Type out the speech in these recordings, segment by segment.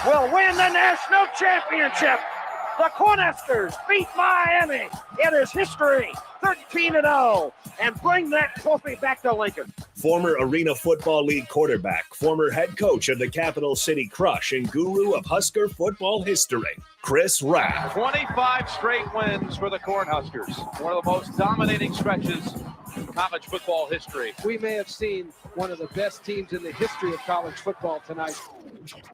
will win the national championship. The Cornhuskers beat Miami. It is history, 13-0, and bring that trophy back to Lincoln. Former Arena Football League quarterback, former head coach of the Capital City Crush, and guru of Husker football history, Chris Raff. 25 straight wins for the Cornhuskers. One of the most dominating stretches in college football history. We may have seen one of the best teams in the history of college football tonight.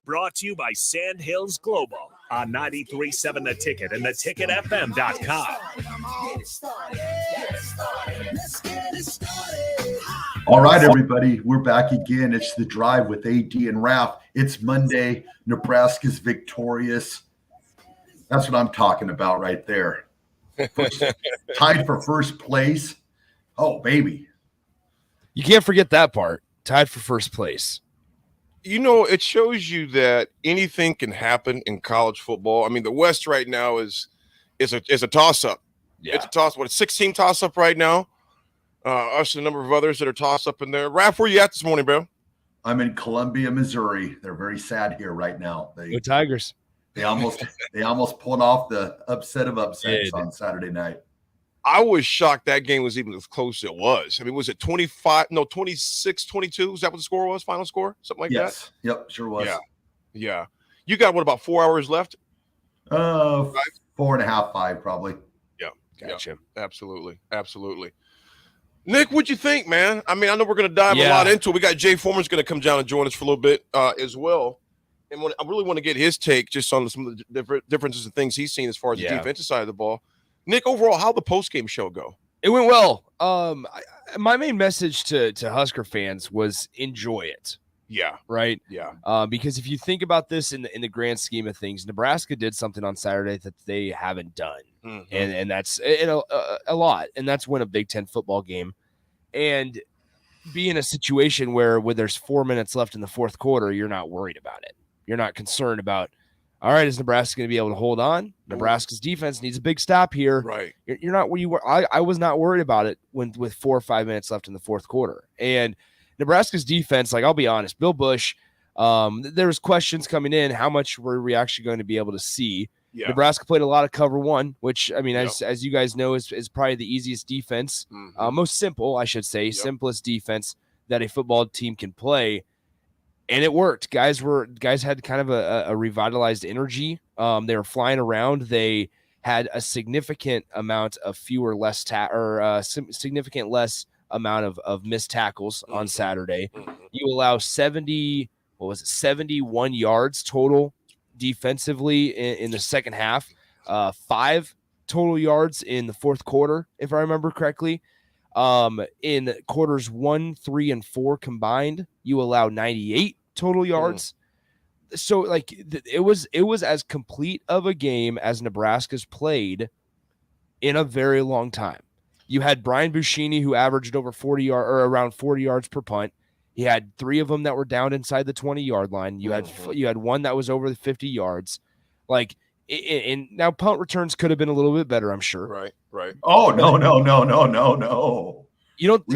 Brought to you by Sand Hills Global on 93.7 The Ticket and theticketfm.com. All right, everybody, we're back again. It's The Drive with AD and Raff. It's Monday. Nebraska's victorious. That's what I'm talking about right there. Tied for first place. Oh, baby. You can't forget that part. Tied for first place. You know, it shows you that anything can happen in college football. I mean, the West right now is a toss-up. Yeah. It's a toss-up. It's a 16 toss-up right now. Us and a number of others that are toss-up in there. Raff, where you at this morning, bro? I'm in Columbia, Missouri. They're very sad here right now. Go Tigers. They almost pulled off the upset of upsets on Saturday night. I was shocked that game was even as close as it was. I mean, was it 26, 22? Is that what the score was? Final score? Something like that? Yep, sure was. Yeah. You got, what, about 4 hours left? 4.5, 5 probably. Yeah. Gotcha. Yeah, absolutely. Nick, what'd you think, man? I mean, I know we're going to dive a lot into it. We got Jay Foreman's going to come down and join us for a little bit as well. And I really want to get his take just on some of the differences and things he's seen as far as the defensive side of the ball. Nick, overall, how'd the post-game show go? It went well. My main message to Husker fans was enjoy it. Yeah. Right? Yeah. Because if you think about this in the grand scheme of things, Nebraska did something on Saturday that they haven't done. Mm-hmm. And that's a lot. And that's win a Big Ten football game. And be in a situation where there's 4 minutes left in the fourth quarter, you're not worried about it. You're not concerned about, all right, is Nebraska going to be able to hold on? Nebraska's defense needs a big stop here. Right. You're not where you were. I was not worried about it with 4 or 5 minutes left in the fourth quarter. And Nebraska's defense, like, I'll be honest, Bill Busch, there was questions coming in. How much were we actually going to be able to see? Yeah. Nebraska played a lot of cover one, which, I mean, as you guys know, is probably the easiest defense, most simple, I should say, simplest defense that a football team can play. And it worked. Guys had kind of a revitalized energy. They were flying around. They had a significant amount of significant less amount of missed tackles on Saturday. You allow 71 yards total defensively in the second half, 5 total yards in the fourth quarter, if I remember correctly. In quarters 1, 3, and 4 combined, you allow 98 total yards. So like it was as complete of a game as Nebraska's played in a very long time. You had Brian Buschini, who averaged over 40 yards or around 40 yards per punt. He had 3 of them that were down inside the 20-yard line. You had one that was over the 50 yards. Like, and now punt returns could have been a little bit better, I'm sure. Right. Oh, no. You don't.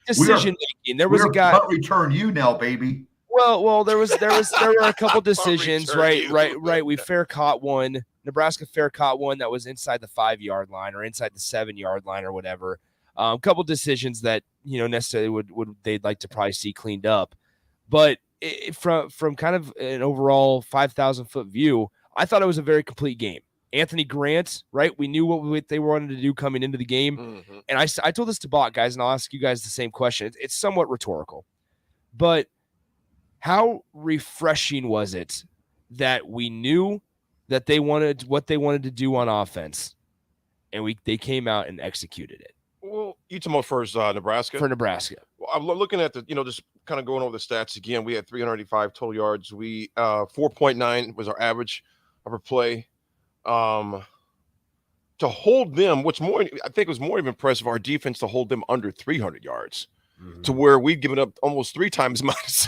Decision making. There was a guy. Punt return you now, baby. Well, there were a couple decisions. Right. We fair caught one. Nebraska fair caught one that was inside the 5-yard line or inside the 7-yard line or whatever. A couple decisions that necessarily would they'd like to probably see cleaned up, but from kind of an overall 5,000-foot view, I thought it was a very complete game. Anthony Grant, right? We knew what they wanted to do coming into the game, and I told this to Bach, guys, and I'll ask you guys the same question. It's somewhat rhetorical, but how refreshing was it that we knew that they wanted what they wanted to do on offense, and they came out and executed it? Well, you talking about first Nebraska? For Nebraska. Well, I'm looking at just kind of going over the stats again. We had 385 total yards. We 4.9 was our average of our play. To hold them, I think was more impressive, our defense to hold them under 300 yards. To where we'd given up almost 3 times as much,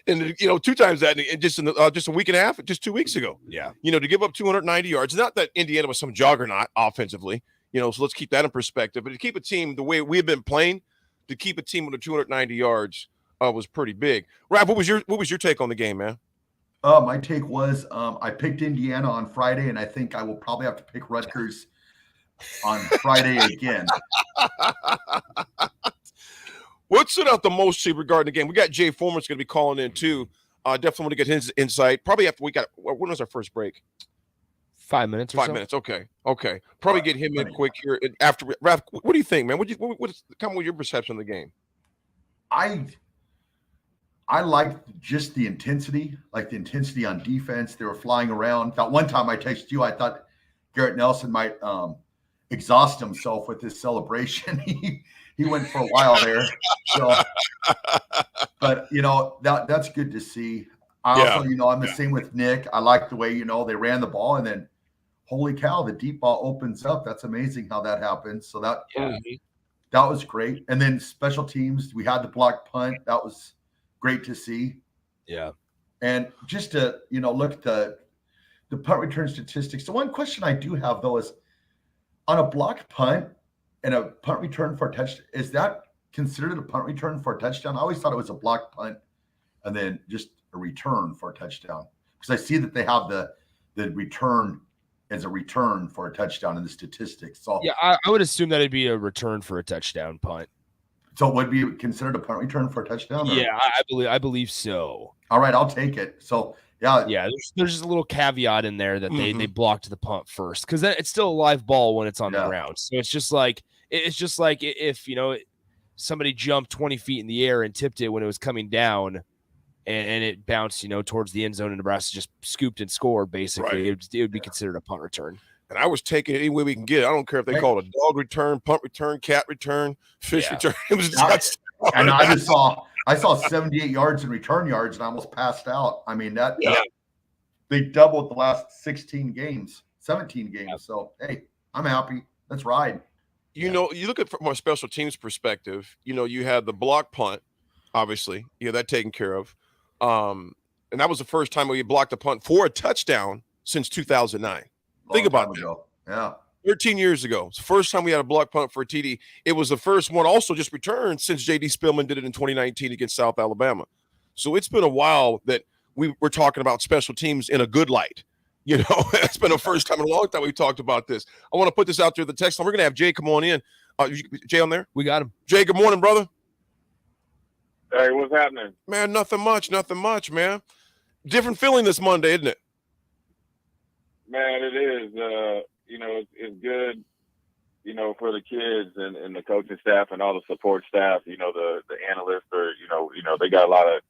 and 2 times that in just a week and a half, just 2 weeks ago. Yeah, to give up 290 yards. Not that Indiana was some juggernaut offensively, so let's keep that in perspective. But to keep a team the way we have been playing, to keep a team under 290 yards was pretty big. Raff, what was your take on the game, man? My take was I picked Indiana on Friday, and I think I will probably have to pick Rutgers on Friday again. What stood out the most to you regarding the game? We got Jay Foreman's going to be calling in too. Definitely want to get his insight. Probably after when was our first break? 5 minutes or 5 so. minutes. Okay. Probably get him in quick here after. Raff, what do you think, man? What is come with your perception of the game? I liked just the intensity, like the intensity on defense. They were flying around. That one time I texted you, I thought Garrett Nelson might exhaust himself with his celebration. he went for a while there. So, but that's good to see. I also, I'm the same with Nick. I like the way they ran the ball, and then holy cow, the deep ball opens up. That's amazing how that happens. So that was great. And then special teams, we had the block punt. That was great to see. Yeah. And just to, look at the punt return statistics. The one question I do have, though, is on a blocked punt and a punt return for a touchdown, is that considered a punt return for a touchdown? I always thought it was a blocked punt and then just a return for a touchdown. Because I see that they have the return as a return for a touchdown in the statistics. So yeah, I would assume that it'd be a return for a touchdown punt. So it would be considered a punt return for a touchdown? Or? Yeah, I believe so. All right, I'll take it. So yeah, there's just a little caveat in there that they blocked the punt first, because then it's still a live ball when it's on the ground. So it's just like if somebody jumped 20 feet in the air and tipped it when it was coming down, and it bounced towards the end zone, and Nebraska just scooped and scored. Basically, it would be considered a punt return. And I was taking it any way we can get it. I don't care if they call it a dog return, punt return, cat return, fish return. It was just and I saw 78 yards in return yards and I almost passed out. I mean, they doubled the last 17 games. So hey, I'm happy. Let's ride. You look at it from a special teams perspective, you had the block punt, obviously, that taken care of. And that was the first time we blocked a punt for a touchdown since 2009. Think about that. Yeah. 13 years ago. It's the first time we had a block punt for a TD. It was the first one also just returned since J.D. Spillman did it in 2019 against South Alabama. So it's been a while that we were talking about special teams in a good light. It's been the first time in a long time we've talked about this. I want to put this out there in the text line. We're going to have Jay come on in. Jay on there? We got him. Jay, good morning, brother. Hey, what's happening? Man, nothing much, man. Different feeling this Monday, isn't it? Man, it is. It's good, for the kids and the coaching staff and all the support staff. The analysts are, they got a lot of,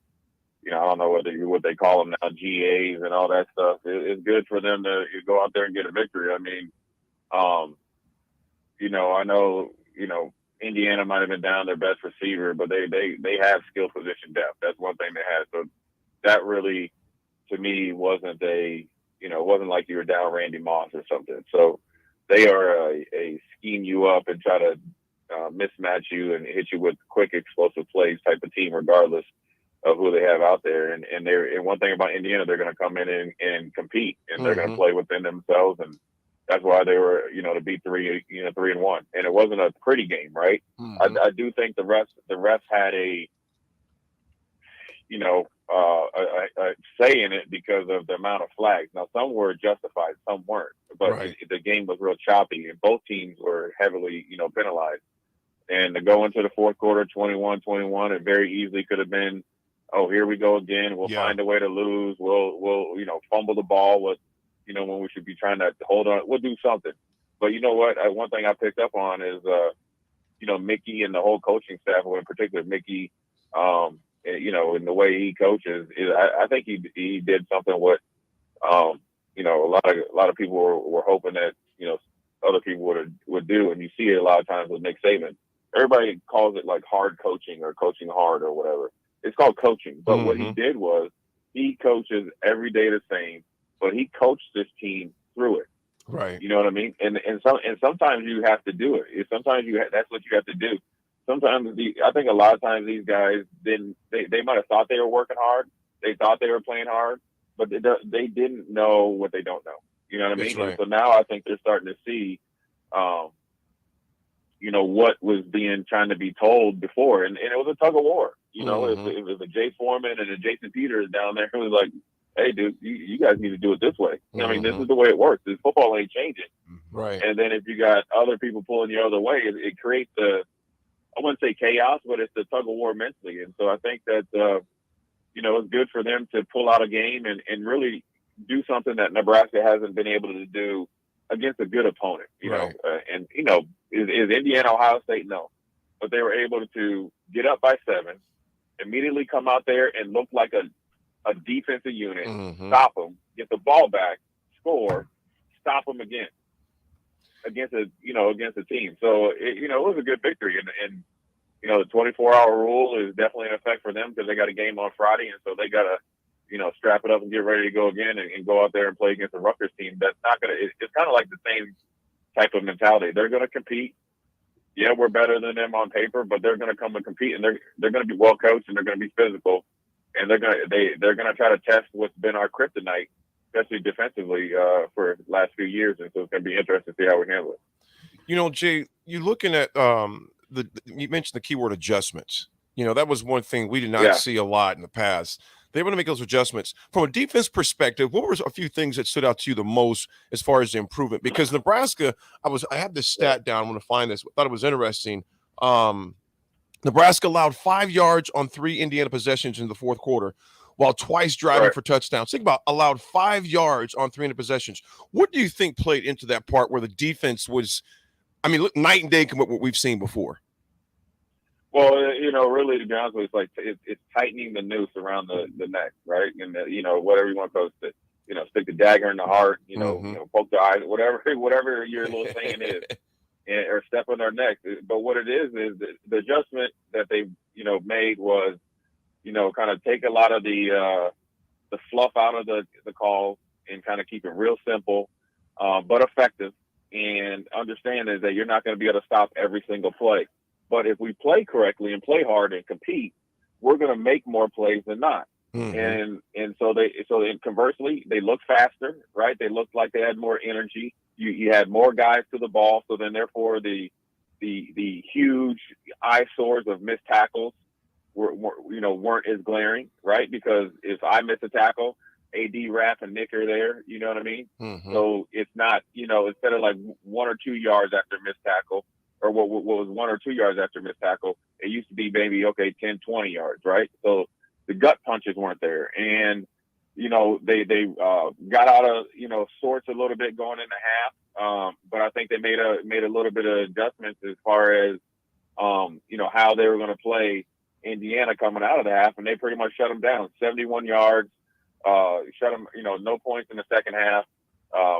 I don't know what they call them now, GAs and all that stuff. It's good for them to go out there and get a victory. I mean, I know, Indiana might have been down their best receiver, but they have skill position depth. That's one thing they had. So that really, to me, wasn't wasn't like you were down Randy Moss or something. So they are a scheme you up and try to mismatch you and hit you with quick, explosive plays type of team, regardless of who they have out there. And one thing about Indiana, they're going to come in and compete, and they're going to play within themselves. And that's why they were, to be 3-1. And it wasn't a pretty game, right? I do think the refs had a say in it because of the amount of flags. Now, some were justified, some weren't. But the game was real choppy, and both teams were heavily, penalized. And to go into the fourth quarter, 21-21, it very easily could have been, oh, here we go again. We'll find a way to lose. We'll fumble the ball with, when we should be trying to hold on. We'll do something. But you know what? One thing I picked up on is, Mickey and the whole coaching staff, in particular Mickey, in the way he coaches, I think he did something what, a lot of people were hoping that, other people would do. And you see it a lot of times with Nick Saban. Everybody calls it like hard coaching or coaching hard or whatever. It's called coaching. But what he did was he coaches every day the same, but he coached this team through it. Right. You know what I mean? And sometimes you have to do it. Sometimes that's what you have to do. Sometimes I think a lot of times these guys they might have thought they were working hard. They thought they were playing hard, but they didn't know what they don't know. You know what I mean? Right. And so now I think they're starting to see, what was trying to be told before. And it was a tug of war. It was a Jay Foreman and a Jason Peters down there who was like, hey, dude, you guys need to do it this way. I mean, this is the way it works. This football ain't changing. Right. And then if you got other people pulling the other way, it creates I wouldn't say chaos, but it's the tug of war mentally. And so I think that, it's good for them to pull out a game and really do something that Nebraska hasn't been able to do against a good opponent, is Indiana, Ohio State? No, but they were able to get up by 7, immediately come out there and look like a defensive unit, stop them, get the ball back, score, stop them again against a team. So it was a good victory, and the 24-hour rule is definitely in effect for them because they got a game on Friday, and so they got to strap it up and get ready to go again and go out there and play against a Rutgers team that's not going to – it's kind of like the same type of mentality. They're going to compete. Yeah, we're better than them on paper, but they're going to come and compete, and they're going to be well coached, and they're going to be physical, and they're going to try to test what's been our kryptonite, especially defensively for the last few years, and so it's going to be interesting to see how we handle it. Jay, you're looking at you mentioned the keyword adjustments. That was one thing we did not see a lot in the past. They want to make those adjustments. From a defense perspective, what were a few things that stood out to you the most as far as the improvement? Because Nebraska, I had this stat down. I'm going to find this. I thought it was interesting. Nebraska allowed 5 yards on 3 Indiana possessions in the fourth quarter, while twice driving for touchdowns. Think about allowed 5 yards on 300 possessions. What do you think played into that part where the defense was, look, night and day compared to what we've seen before? Well, really, to be honest with you, it's tightening the noose around the neck, right? And whatever you want to post it, stick the dagger in the heart, poke the eye, whatever your little saying is, or step on their neck. But what it is the adjustment that they made was, kind of take a lot of the fluff out of the calls and kind of keep it real simple, but effective, and understand is that you're not going to be able to stop every single play. But if we play correctly and play hard and compete, we're going to make more plays than not. And so conversely, they look faster, right? They looked like they had more energy. You had more guys to the ball. So then therefore the huge eyesores of missed tackles weren't as glaring, right? Because if I miss a tackle, AD, Raff, and Nick are there. You know what I mean? So it's not, instead of like 1 or 2 yards after missed tackle, or what was 1 or 2 yards after missed tackle, it used to be maybe, 10, 20 yards, right? So the gut punches weren't there. And, they got out of, sorts a little bit going into half. But I think they made a little bit of adjustments as far as, how they were going to play Indiana coming out of the half. And they pretty much shut them down. 71 yards, shut them, no points in the second half,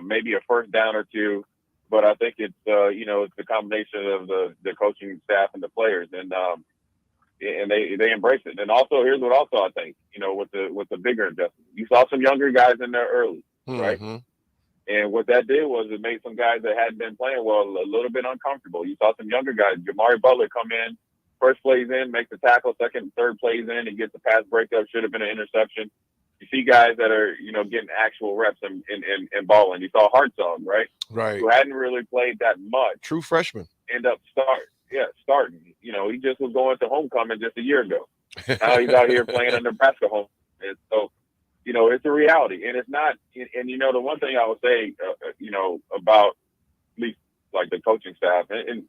maybe a first down or two. But I think it's it's the combination of the coaching staff and the players, and they embrace it. And also, here's what I think, with the bigger adjustment, you saw some younger guys in there early, right? And what that did was it made some guys that hadn't been playing well a little bit uncomfortable. You saw some younger guys, Jamari Butler, come in, first plays in, makes the tackle, second, third plays in, and gets the pass breakup, should have been an interception. You see guys that are, getting actual reps and balling. You saw Hartzog, right? Right. Who hadn't really played that much. True freshman. End up starting. He just was going to homecoming just a year ago. Now he's out here playing in Nebraska home. And so, it's a reality. And it's not, and the one thing I would say, about at least like the coaching staff and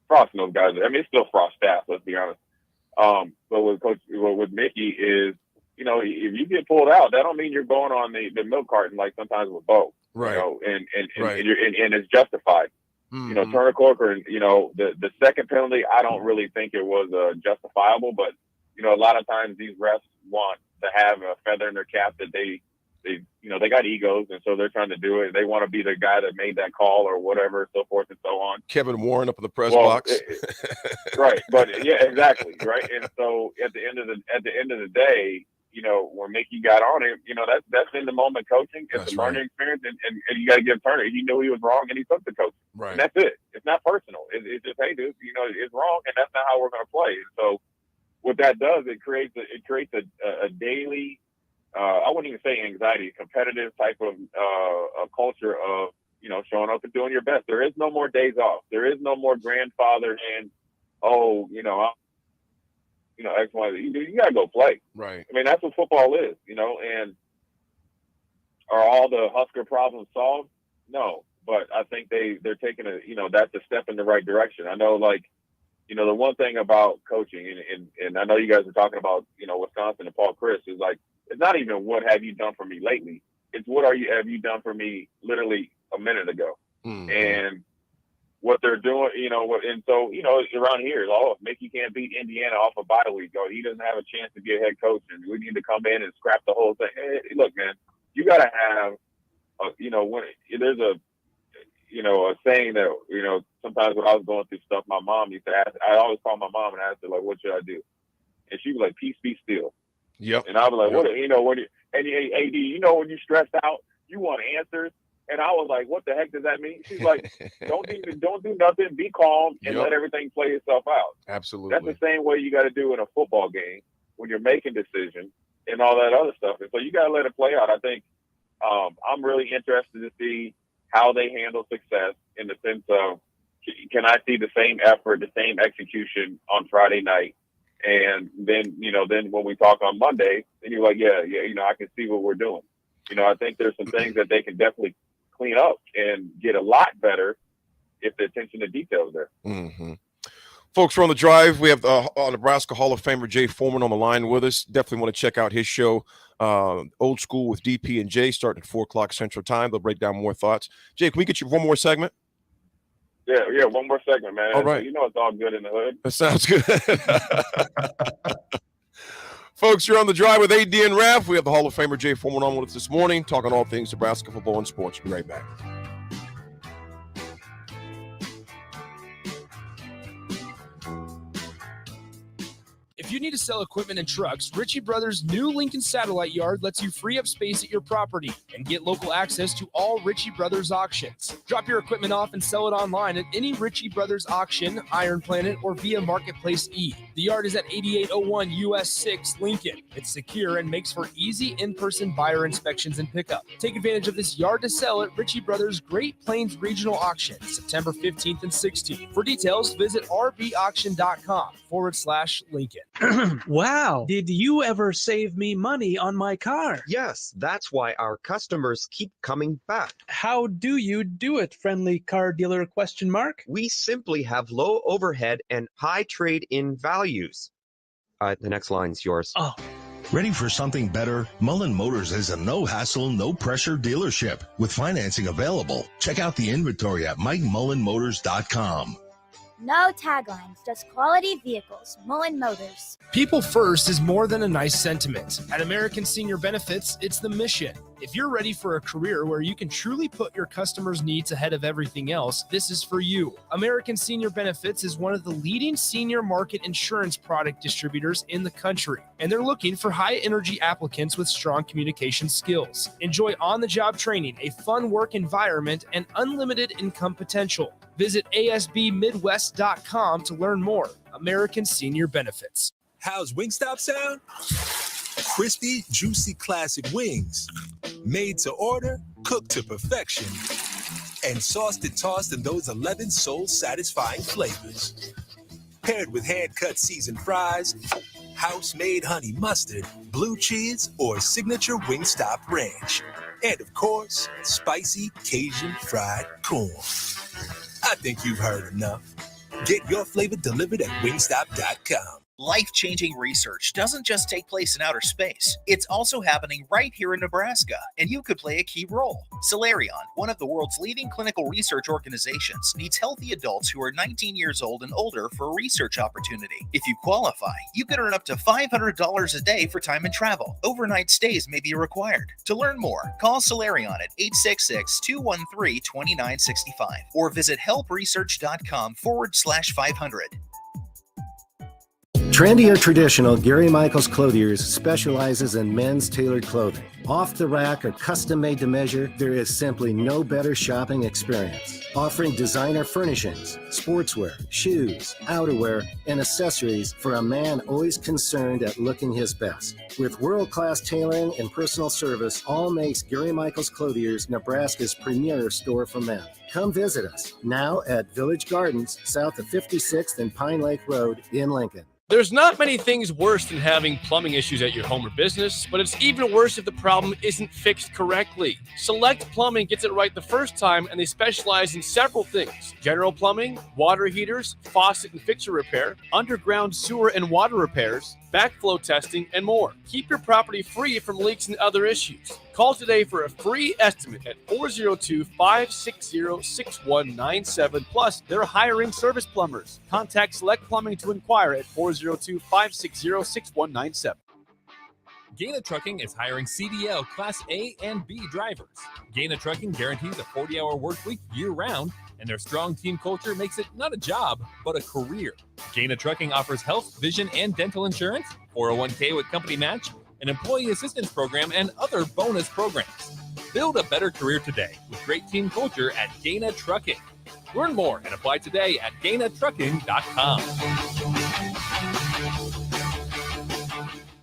Frost and those guys, it's still Frost staff, let's be honest. But with Mickey is, if you get pulled out, that don't mean you're going on the milk carton like sometimes with Bo. Right. And it's justified. Turner Corcoran, the second penalty, I don't really think it was justifiable, but a lot of times these refs want to have a feather in their cap that they got egos, and so they're trying to do it. They want to be the guy that made that call or whatever, so forth and so on. Kevin Warren up in the press box. Right. But yeah, exactly. Right. And so at the end of the day, when Mickey got on it, that's in the moment coaching. It's a learning experience, and you got to give Turner. He knew he was wrong, and he took the coaching. Right. And that's it. It's not personal. It's just, hey, dude, it's wrong, and that's not how we're going to play. And so what that does, it creates a daily, I wouldn't even say anxiety, competitive type of a culture of showing up and doing your best. There is no more days off. There is no more grandfather and X, Y, Z. You got to go play. Right. That's what football is, and are all the Husker problems solved? No, but I think they're taking that's a step in the right direction. I know, like, the one thing about coaching, and I know you guys are talking about, Wisconsin and Paul Chris, is like, it's not even what have you done for me lately. It's what have you done for me literally a minute ago. Mm-hmm. And what they're doing, and so, around here is, Mickey can't beat Indiana off a bye week. He doesn't have a chance to be a head coach, and we need to come in and scrap the whole thing. Hey, look, man, you got to have, when there's a saying that, sometimes when I was going through stuff, my mom used to ask, I always call my mom and ask her, like, what should I do? And she was like, peace be still. Yep. And I was like, what, when when you're stressed out, you want answers. And I was like, what the heck does that mean? She's like, don't do nothing, be calm, and let everything play itself out. Absolutely. That's the same way you got to do in a football game when you're making decisions and all that other stuff. And so you got to let it play out. I think I'm really interested to see how they handle success in the sense of, can I see the same effort, the same execution on Friday night? And then when we talk on Monday, then you're like, yeah, I can see what we're doing. I think there's some things that they can definitely clean up and get a lot better if the attention to detail is there. Mm-hmm. Folks, we're on the drive. We have Nebraska Hall of Famer Jay Foreman on the line with us. Definitely want to check out his show, Old School with DP and Jay, starting at 4 o'clock Central Time. They'll break down more thoughts. Jay, can we get you one more segment? Yeah, one more segment, man. All right. It's all good in the hood. That sounds good. Folks, you're on the drive with AD and Raff. We have the Hall of Famer Jay Foreman on with us this morning, talking all things Nebraska football and sports. We'll be right back. If you need to sell equipment and trucks, Ritchie Brothers' new Lincoln Satellite Yard lets you free up space at your property and get local access to all Ritchie Brothers auctions. Drop your equipment off and sell it online at any Ritchie Brothers auction, Iron Planet, or via Marketplace E. The yard is at 8801 US 6 Lincoln. It's secure and makes for easy in-person buyer inspections and pickup. Take advantage of this yard to sell at Ritchie Brothers' Great Plains Regional Auction, September 15th and 16th. For details, visit rbauction.com/Lincoln. Wow. Did you ever save me money on my car? Yes, that's why our customers keep coming back. How do you do it, friendly car dealer ? We simply have low overhead and high trade-in values. The next line's yours. Oh. Ready for something better? Mullen Motors is a no-hassle, no-pressure dealership with financing available. Check out the inventory at MikeMullenMotors.com. No taglines, just quality vehicles. Mullen Motors. People first is more than a nice sentiment. At American Senior Benefits, it's the mission. If you're ready for a career where you can truly put your customers' needs ahead of everything else, this is for you. American Senior Benefits is one of the leading senior market insurance product distributors in the country, and they're looking for high-energy applicants with strong communication skills. Enjoy on-the-job training, a fun work environment, and unlimited income potential. Visit ASBMidwest.com to learn more. American Senior Benefits. How's Wingstop sound? Crispy, juicy, classic wings. Made to order, cooked to perfection. And sauced and tossed in those 11 soul-satisfying flavors. Paired with hand-cut seasoned fries, house-made honey mustard, blue cheese, or signature Wingstop ranch. And, of course, spicy Cajun fried corn. I think you've heard enough. Get your flavor delivered at Wingstop.com. Life-changing research doesn't just take place in outer space. It's also happening right here in Nebraska, and you could play a key role. Solarion, one of the world's leading clinical research organizations, needs healthy adults who are 19 years old and older for a research opportunity. If you qualify, you could earn up to $500 a day for time and travel. Overnight stays may be required. To learn more, call Solarion at 866-213-2965 or visit helpresearch.com/500. Trendy or traditional, Gary Michaels Clothiers specializes in men's tailored clothing. Off the rack or custom made to measure, there is simply no better shopping experience. Offering designer furnishings, sportswear, shoes, outerwear, and accessories for a man always concerned at looking his best. With world-class tailoring and personal service, all makes Gary Michaels Clothiers Nebraska's premier store for men. Come visit us now at Village Gardens, south of 56th and Pine Lake Road in Lincoln. There's not many things worse than having plumbing issues at your home or business, but it's even worse if the problem isn't fixed correctly. Select Plumbing gets it right the first time, and they specialize in several things: general plumbing, water heaters, faucet and fixture repair, underground sewer and water repairs, backflow testing, and more. Keep your property free from leaks and other issues. Call today for a free estimate at 402-560-6197. Plus, they're hiring service plumbers. Contact Select Plumbing to inquire at 402-560-6197. Gaina Trucking is hiring CDL Class A and B drivers. Gaina Trucking guarantees a 40-hour work week year-round, and their strong team culture makes it not a job, but a career. Gaina Trucking offers health, vision, and dental insurance, 401k with company match, an employee assistance program, and other bonus programs. Build a better career today with great team culture at Gaina Trucking. Learn more and apply today at GainaTrucking.com.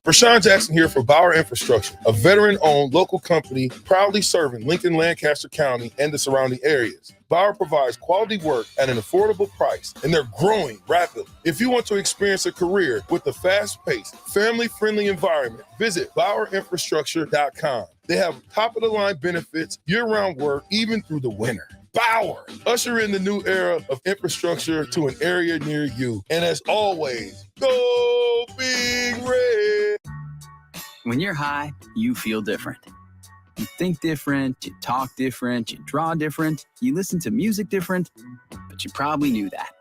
Rashawn Jackson here for Bauer Infrastructure, a veteran-owned local company proudly serving Lincoln, Lancaster County, and the surrounding areas. Bauer provides quality work at an affordable price, and they're growing rapidly. If you want to experience a career with a fast-paced, family-friendly environment, visit BauerInfrastructure.com. They have top-of-the-line benefits, year-round work, even through the winter. Bauer, usher in the new era of infrastructure to an area near you. And as always, go Big Red. When you're high, you feel different. You think different, you talk different, you draw different, you listen to music different, but you probably knew that.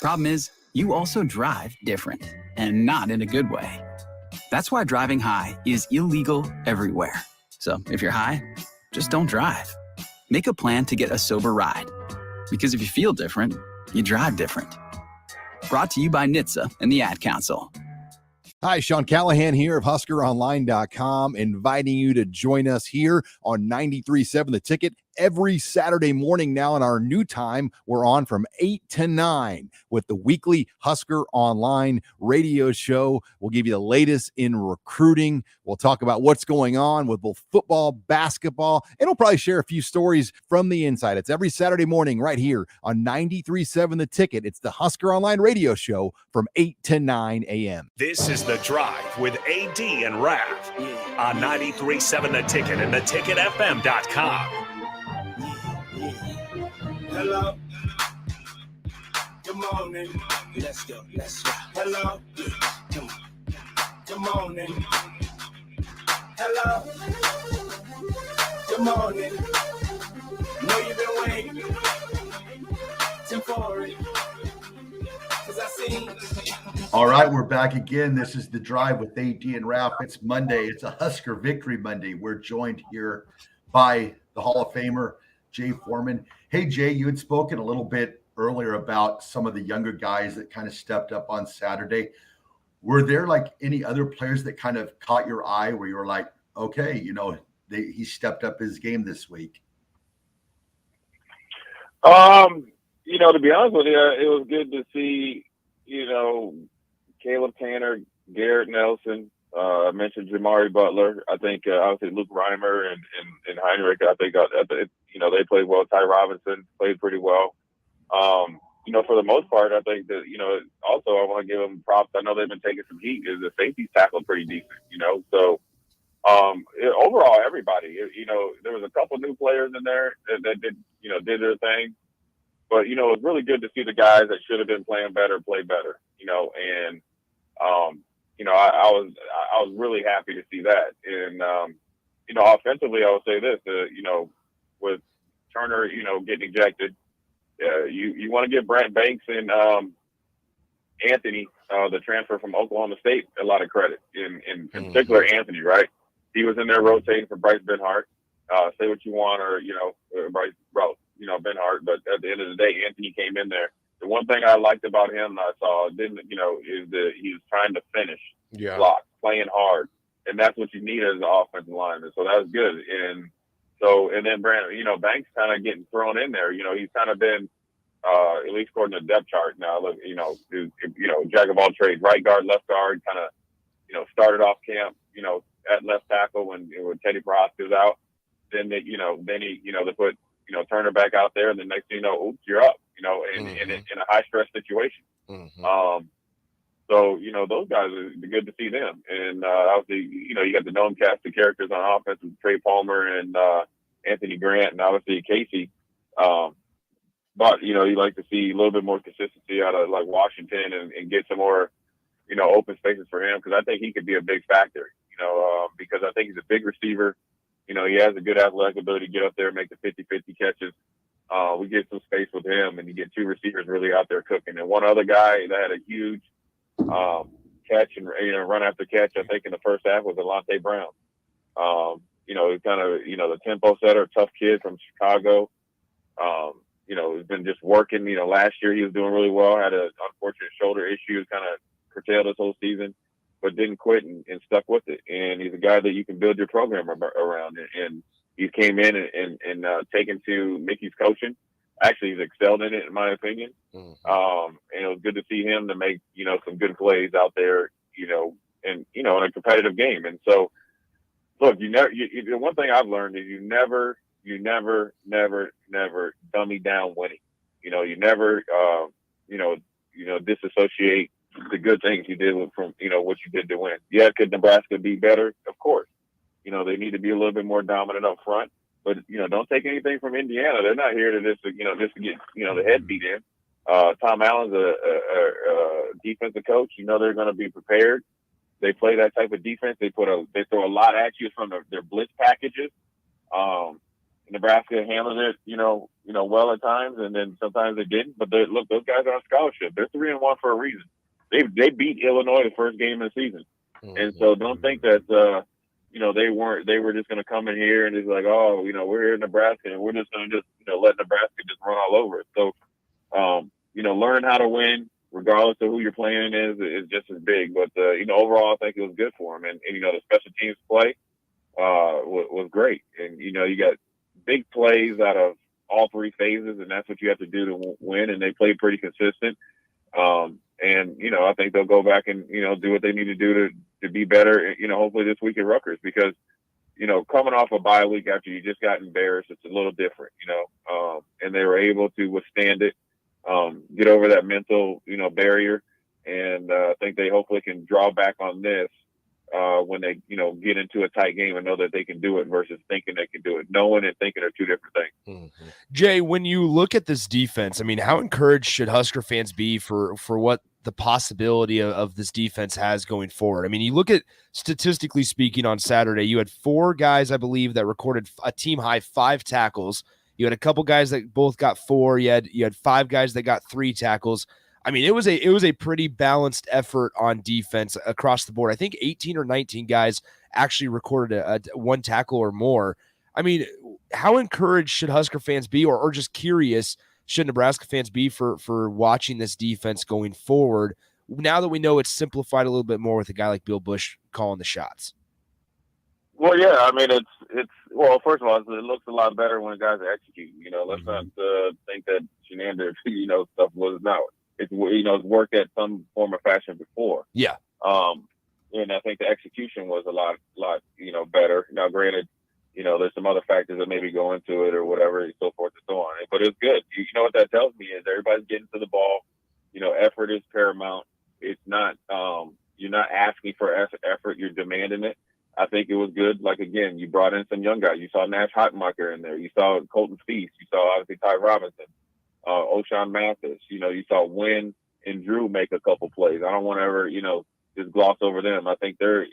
Problem is, you also drive different, and not in a good way. That's why driving high is illegal everywhere. So if you're high, just don't drive. Make a plan to get a sober ride. Because if you feel different, you drive different. Brought to you by NHTSA and the Ad Council. Hi, Sean Callahan here of HuskerOnline.com, inviting you to join us here on 93.7 The Ticket every Saturday morning now. In our new time, we're on from 8 to 9 with the weekly Husker Online radio show. We'll give you the latest in recruiting. We'll talk about what's going on with both football, basketball, and we'll probably share a few stories from the inside. It's every Saturday morning right here on 93.7 The Ticket. It's the Husker Online radio show from 8 to 9 a.m. This is The Drive with AD and Raff on 93.7 The Ticket and theticketfm.com. Hello. Good morning. Let's go. Hello. Come on. Good morning. Hello. Good morning. Know you've been waiting. Temporary. Cause I see. All right, we're back again. This is The Drive with AD and Raff. It's Monday. It's a Husker Victory Monday. We're joined here by the Hall of Famer, Jay Foreman. Hey, Jay, you had spoken a little bit earlier about some of the younger guys that kind of stepped up on Saturday. Were there like any other players that kind of caught your eye where you were like, okay, you know, he stepped up his game this week? You know, to be honest with you, it was good to see, you know, Caleb Tanner, Garrett Nelson. I mentioned Jamari Butler. I think obviously Luke Reimer and Heinrich. I think you know, they played well. Ty Robinson played pretty well. You know, for the most part, I think that, you know, also I want to give them props. I know they've been taking some heat. Is the safeties tackled pretty decent, you know. So overall, everybody, you know, there was a couple new players in there that did their thing. But, you know, it was really good to see the guys that should have been playing better play better, you know, and you know, I was really happy to see that. And, you know, offensively, I would say this, you know, with Turner, you know, getting ejected, you want to give Brant Banks and Anthony, the transfer from Oklahoma State, a lot of credit. In particular, Anthony, right? He was in there rotating for Bryce Benhart. Say what you want, or, you know, Benhart, but at the end of the day, Anthony came in there. The one thing I liked about him, I saw, is that he was trying to finish blocks, playing hard, and that's what you need as an offensive lineman. So that was good. And then Brandon, you know, Banks kind of getting thrown in there. You know, he's kind of been, at least according to the depth chart now, look, you know, jack of all trades, right guard, left guard, kind of, you know, started off camp, you know, at left tackle when Teddy Prosk was out. Then they put, you know, Turner back out there, and the next thing you know, oops, you're up, you know, in a high stress situation. So, those guys are good to see them. And obviously, you got the known cast of characters on offense with Trey Palmer and Anthony Grant and obviously Casey. But, you like to see a little bit more consistency out of like Washington and get some more, open spaces for him, because I think he could be a big factor, because I think he's a big receiver. He has a good athletic ability to get up there and make the 50-50 catches. We get some space with him, and you get two receivers really out there cooking. And one other guy that had a huge catch and run after catch, I think in the first half, was Alante Brown. He's kind of the tempo setter, tough kid from Chicago. He's been just working. Last year he was doing really well. Had an unfortunate shoulder issue, kind of curtailed his whole season, but didn't quit and stuck with it. And he's a guy that you can build your program around. And he came in and taken to Mickey's coaching. Actually, he's excelled in it, in my opinion. And it was good to see him to make, some good plays out there, in a competitive game. And so, look, the one thing I've learned is you never dummy down winning. You never, disassociate the good things you did from, what you did to win. Yeah, could Nebraska be better? Of course. They need to be a little bit more dominant up front. But, don't take anything from Indiana. They're not here to just to get, the head beat in. Tom Allen's a defensive coach. They're going to be prepared. They play that type of defense. They throw a lot at you from their blitz packages. Nebraska handled it, well at times, and then sometimes they didn't. But look, those guys are on scholarship. They're 3-1 for a reason. They beat Illinois the first game of the season, and so don't think that they were just going to come in here and just like, oh, we're here in Nebraska and we're just going to let Nebraska just run all over it. So, learning how to win, regardless of who you're playing is just as big. But overall, I think it was good for them, and the special teams play was great, and you got big plays out of all three phases, and that's what you have to do to win. And they played pretty consistent. And I think they'll go back and do what they need to do to be better. Hopefully this week at Rutgers, because coming off a bye week after you just got embarrassed, it's a little different. And they were able to withstand it, get over that mental barrier, and I think they hopefully can draw back on this when they get into a tight game and know that they can do it versus thinking they can do it. Knowing and thinking are two different things. Jay, when you look at this defense, I mean, how encouraged should Husker fans be for what the possibility of this defense has going forward? I mean, you look at, statistically speaking, on Saturday, you had 4 guys, I believe, that recorded a team high 5 tackles. You had a couple guys that both got 4. You had 5 guys that got 3 tackles. I mean, it was a pretty balanced effort on defense across the board. I think 18 or 19 guys actually recorded a 1 tackle or more. I mean, how encouraged should Husker fans be, or just curious, should Nebraska fans be for watching this defense going forward, now that we know it's simplified a little bit more with a guy like Bill Busch calling the shots? Well, yeah, I mean, well, first of all, it looks a lot better when guys are executing. Let's not think that Shenander, stuff was not. It's worked at some form of fashion before. Yeah. And I think the execution was a lot better. Now, granted, there's some other factors that maybe go into it or whatever, and so forth and so on. But it's good. You know what that tells me is everybody's getting to the ball. Effort is paramount. It's not, you're not asking for effort. You're demanding it. I think it was good. Like, again, you brought in some young guys. You saw Nash Hotmacher in there. You saw Colton Feast. You saw, obviously, Ty Robinson. O'Shawn Mathis, you saw Wynn and Drew make a couple plays. I don't want to ever, just gloss over them. I think they're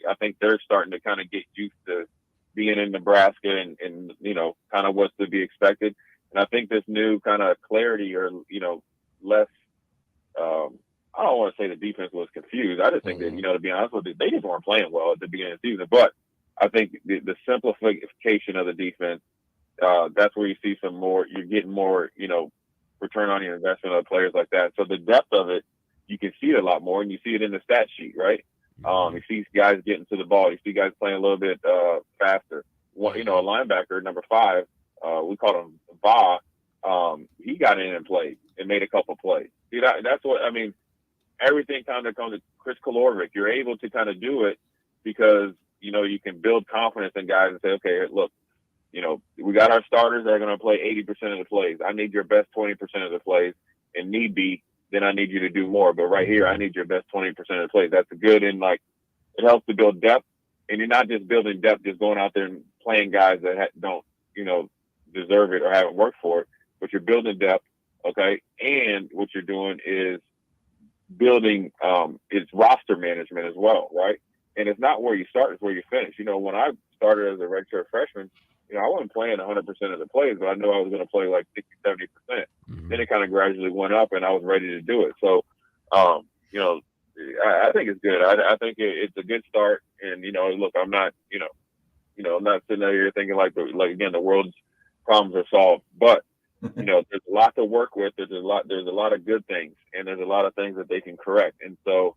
starting to kind of get used to being in Nebraska and kind of what's to be expected. And I think this new kind of clarity or, less, I don't want to say the defense was confused. I just think that, to be honest with you, they just weren't playing well at the beginning of the season. But I think the simplification of the defense, that's where you see some more, you're getting more, return on your investment of players like that. So the depth of it, you can see it a lot more, and you see it in the stat sheet, right? You see guys getting to the ball. You see guys playing a little bit faster. A linebacker, number 5, we call him Va. He got in and played and made a couple plays. See, that's what I mean. Everything kind of comes to Chris Kolorvik. You're able to kind of do it because you can build confidence in guys and say, okay, look. We got our starters that are going to play 80% of the plays. I need your best 20% of the plays, and need be, then I need you to do more. But right here, I need your best 20% of the plays. That's good. And like, it helps to build depth. And you're not just building depth, just going out there and playing guys that don't, deserve it or haven't worked for it, but you're building depth. Okay. And what you're doing is building, it's roster management as well. Right. And it's not where you start, it's where you finish. When I started as a redshirt freshman, I wasn't playing 100% of the plays, but I knew I was going to play like 60, 70%. Then it kind of gradually went up and I was ready to do it. So, I think it's good. I think it's a good start. And, look, I'm not, I'm not sitting out here thinking again, the world's problems are solved, but there's a lot to work with. There's a lot of good things, and there's a lot of things that they can correct. And so,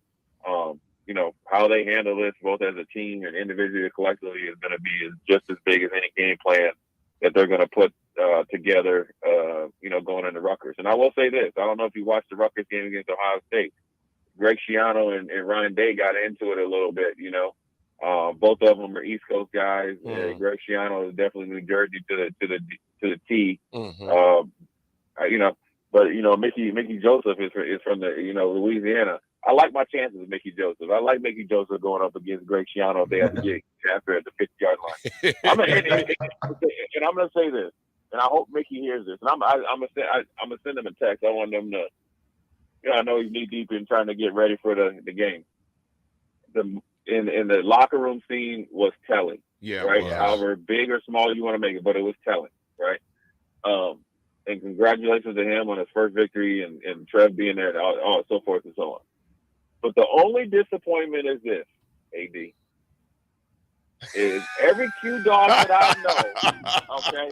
how they handle this, both as a team and individually or collectively, is going to be just as big as any game plan that they're going to put together, going into Rutgers. And I will say this: I don't know if you watched the Rutgers game against Ohio State. Greg Schiano and Ryan Day got into it a little bit. Both of them are East Coast guys. Greg Schiano is definitely New Jersey to the T. But Mickey Joseph is from the Louisiana. I like my chances with Mickey Joseph. I like Mickey Joseph going up against Greg Schiano if they have to get after at the 50-yard line. And I'm going to say this, and I hope Mickey hears this. And I'm gonna send him a text. I want them to. I know he's knee deep in trying to get ready for the game. In the locker room scene was telling. Yeah. Right. Well, however big or small you want to make it, but it was telling. Right. And congratulations to him on his first victory and Trev being there and all so forth and so on. But the only disappointment is this, AD, is every Q dog that I know. Okay.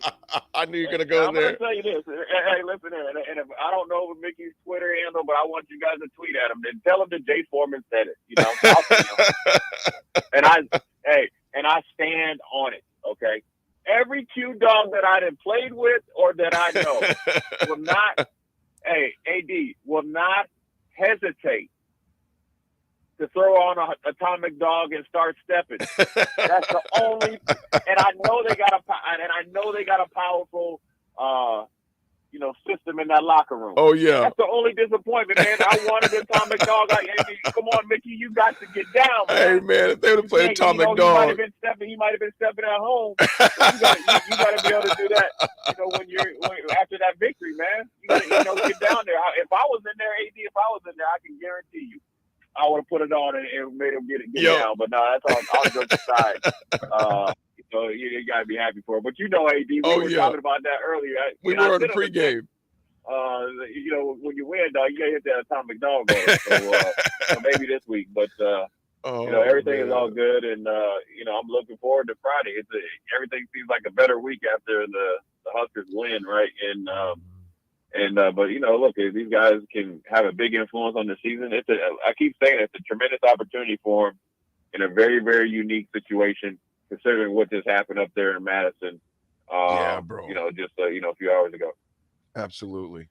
I knew you were gonna go I'm there. I'm gonna tell you this. Hey, listen here, and if I don't know Mickey's Twitter handle, but I want you guys to tweet at him and tell him that Jay Foreman said it. And I stand on it. Okay. Every Q dog that I have played with or that I know will not. AD will not hesitate to throw on an atomic dog and start stepping. That's the only, and I know they got a powerful, system in that locker room. Oh yeah, that's the only disappointment, man. I wanted atomic dog. Come on, Mickey, you got to get down, man. Hey man, if they would have played atomic dog, he might have been stepping at home. You got to be able to do that. When after that victory, man, you got to get down there. If I was in there, AD, I can guarantee you, I would have put it on and made him get down. But no, that's all jokes aside. You got to be happy for it. But AD, we were talking about that earlier. We were on the pregame. When you win, dog, you got to hit that atomic dog. So maybe this week. But, everything is all good. And, I'm looking forward to Friday. Everything seems like a better week after the Huskers win, right? But look, if these guys can have a big influence on the season, I keep saying it's a tremendous opportunity for them in a very, very unique situation, considering what just happened up there in Madison. Bro. Just a few hours ago. Absolutely.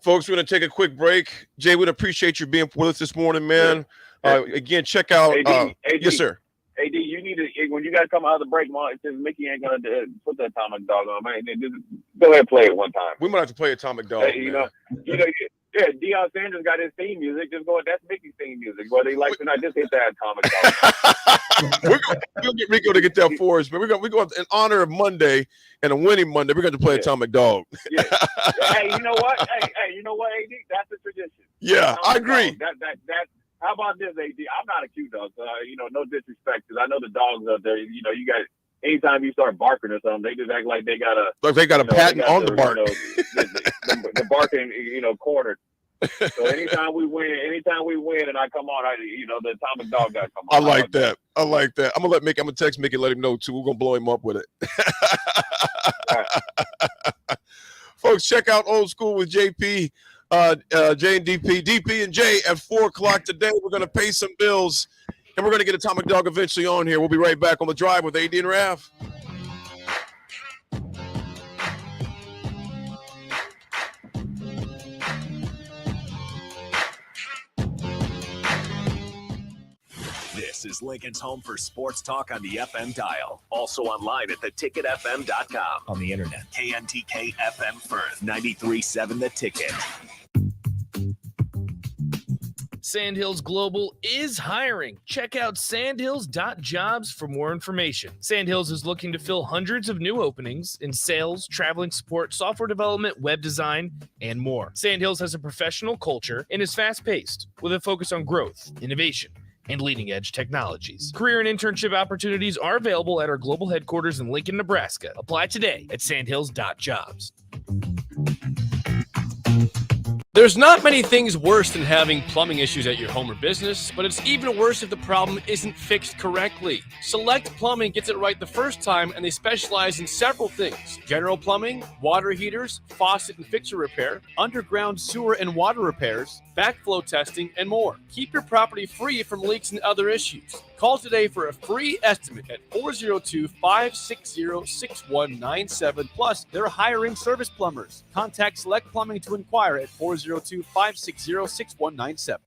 Folks, we're going to take a quick break. Jay, we'd appreciate you being with us this morning, man. Again, check out. AD, yes, sir. AD, you need to, when you guys come out of the break, since Mickey ain't going to put the atomic dog on, man, just go ahead and play it one time. We might have to play atomic dog. Deion Sanders got his theme music. Just go, that's Mickey's theme music. Whether he likes it or not, just hit that atomic dog. We'll get Rico to get that for us, but we're going in honor of Monday and a winning Monday. We're going to play atomic dog. Hey, you know what? Hey, you know what, AD? That's a tradition. Yeah, I agree. That. How about this, AD? I'm not a Q dog, so no disrespect, because I know the dogs out there. You got anytime you start barking or something, they just act like they got a patent on the bark. The barking, cornered. So anytime we win, and I come on, the atomic dog got to come on. I like that. I'm gonna text Mickey, let him know too. We're gonna blow him up with it. Right. Folks, check out Old School with JP. Jay and DP and Jay at 4:00 today. We're going to pay some bills, and we're going to get Atomic Dog eventually on here. We'll be right back on the drive with AD and Raff. This is Lincoln's home for sports talk on the FM dial. Also online at theticketfm.com. On the internet, KNTK FM Firth, 93.7 The Ticket. Sandhills Global is hiring. Check out sandhills.jobs for more information. Sandhills is looking to fill hundreds of new openings in sales, traveling support, software development, web design, and more. Sandhills has a professional culture and is fast-paced with a focus on growth, innovation, and leading-edge technologies. Career and internship opportunities are available at our global headquarters in Lincoln, Nebraska. Apply today at sandhills.jobs. There's not many things worse than having plumbing issues at your home or business, but it's even worse if the problem isn't fixed correctly. Select Plumbing gets it right the first time, and they specialize in several things: general plumbing, water heaters, faucet and fixture repair, underground sewer and water repairs, backflow testing, and more. Keep your property free from leaks and other issues. Call today for a free estimate at 402-560-6197. Plus, they're hiring service plumbers. Contact Select Plumbing to inquire at 402-560-6197.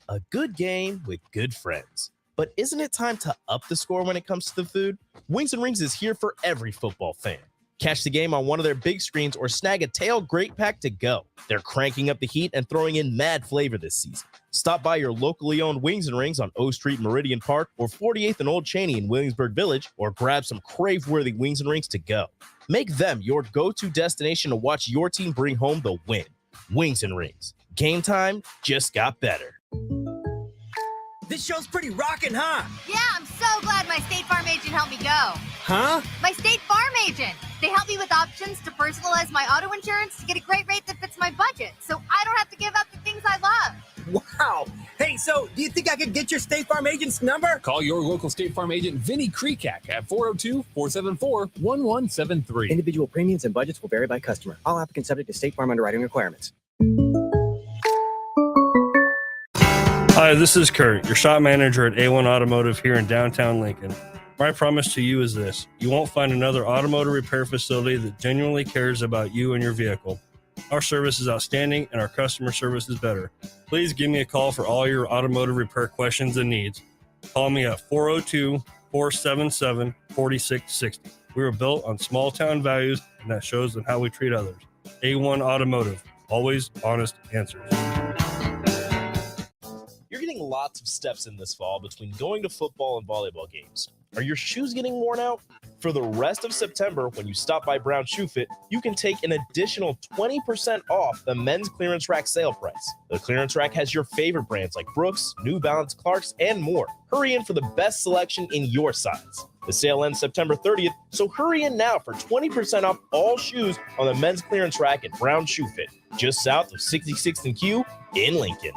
A good game with good friends. But isn't it time to up the score when it comes to the food? Wings and Rings is here for every football fan. Catch the game on one of their big screens or snag a tailgate pack to go. They're cranking up the heat and throwing in mad flavor this season. Stop by your locally owned Wings and Rings on O Street, Meridian Park, or 48th and Old Cheney in Williamsburg Village, or grab some crave-worthy Wings and Rings to go. Make them your go-to destination to watch your team bring home the win. Wings and Rings. Game time just got better. This show's pretty rockin', huh? Yeah, I'm so glad my State Farm agent helped me go. Huh? My State Farm agent. They help me with options to personalize my auto insurance to get a great rate that fits my budget, so I don't have to give up the things I love. Wow. Hey, so do you think I could get your State Farm agent's number? Call your local State Farm agent, Vinny Krekak, at 402-474-1173. Individual premiums and budgets will vary by customer. All applicants subject to State Farm underwriting requirements. Hi, this is Kurt, your shop manager at A1 Automotive here in downtown Lincoln. My promise to you is this: you won't find another automotive repair facility that genuinely cares about you and your vehicle. Our service is outstanding and our customer service is better. Please give me a call for all your automotive repair questions and needs. Call me at 402-477-4660. We were built on small town values, and that shows in how we treat others. A1 Automotive, always honest answers. You're getting lots of steps in this fall between going to football and volleyball games. Are your shoes getting worn out? For the rest of September, when you stop by Brown Shoe Fit, you can take an additional 20% off the men's clearance rack sale price. The clearance rack has your favorite brands like Brooks, New Balance, Clarks, and more. Hurry in for the best selection in your size. The sale ends September 30th, so hurry in now for 20% off all shoes on the men's clearance rack at Brown Shoe Fit, just south of 66th and Q in Lincoln.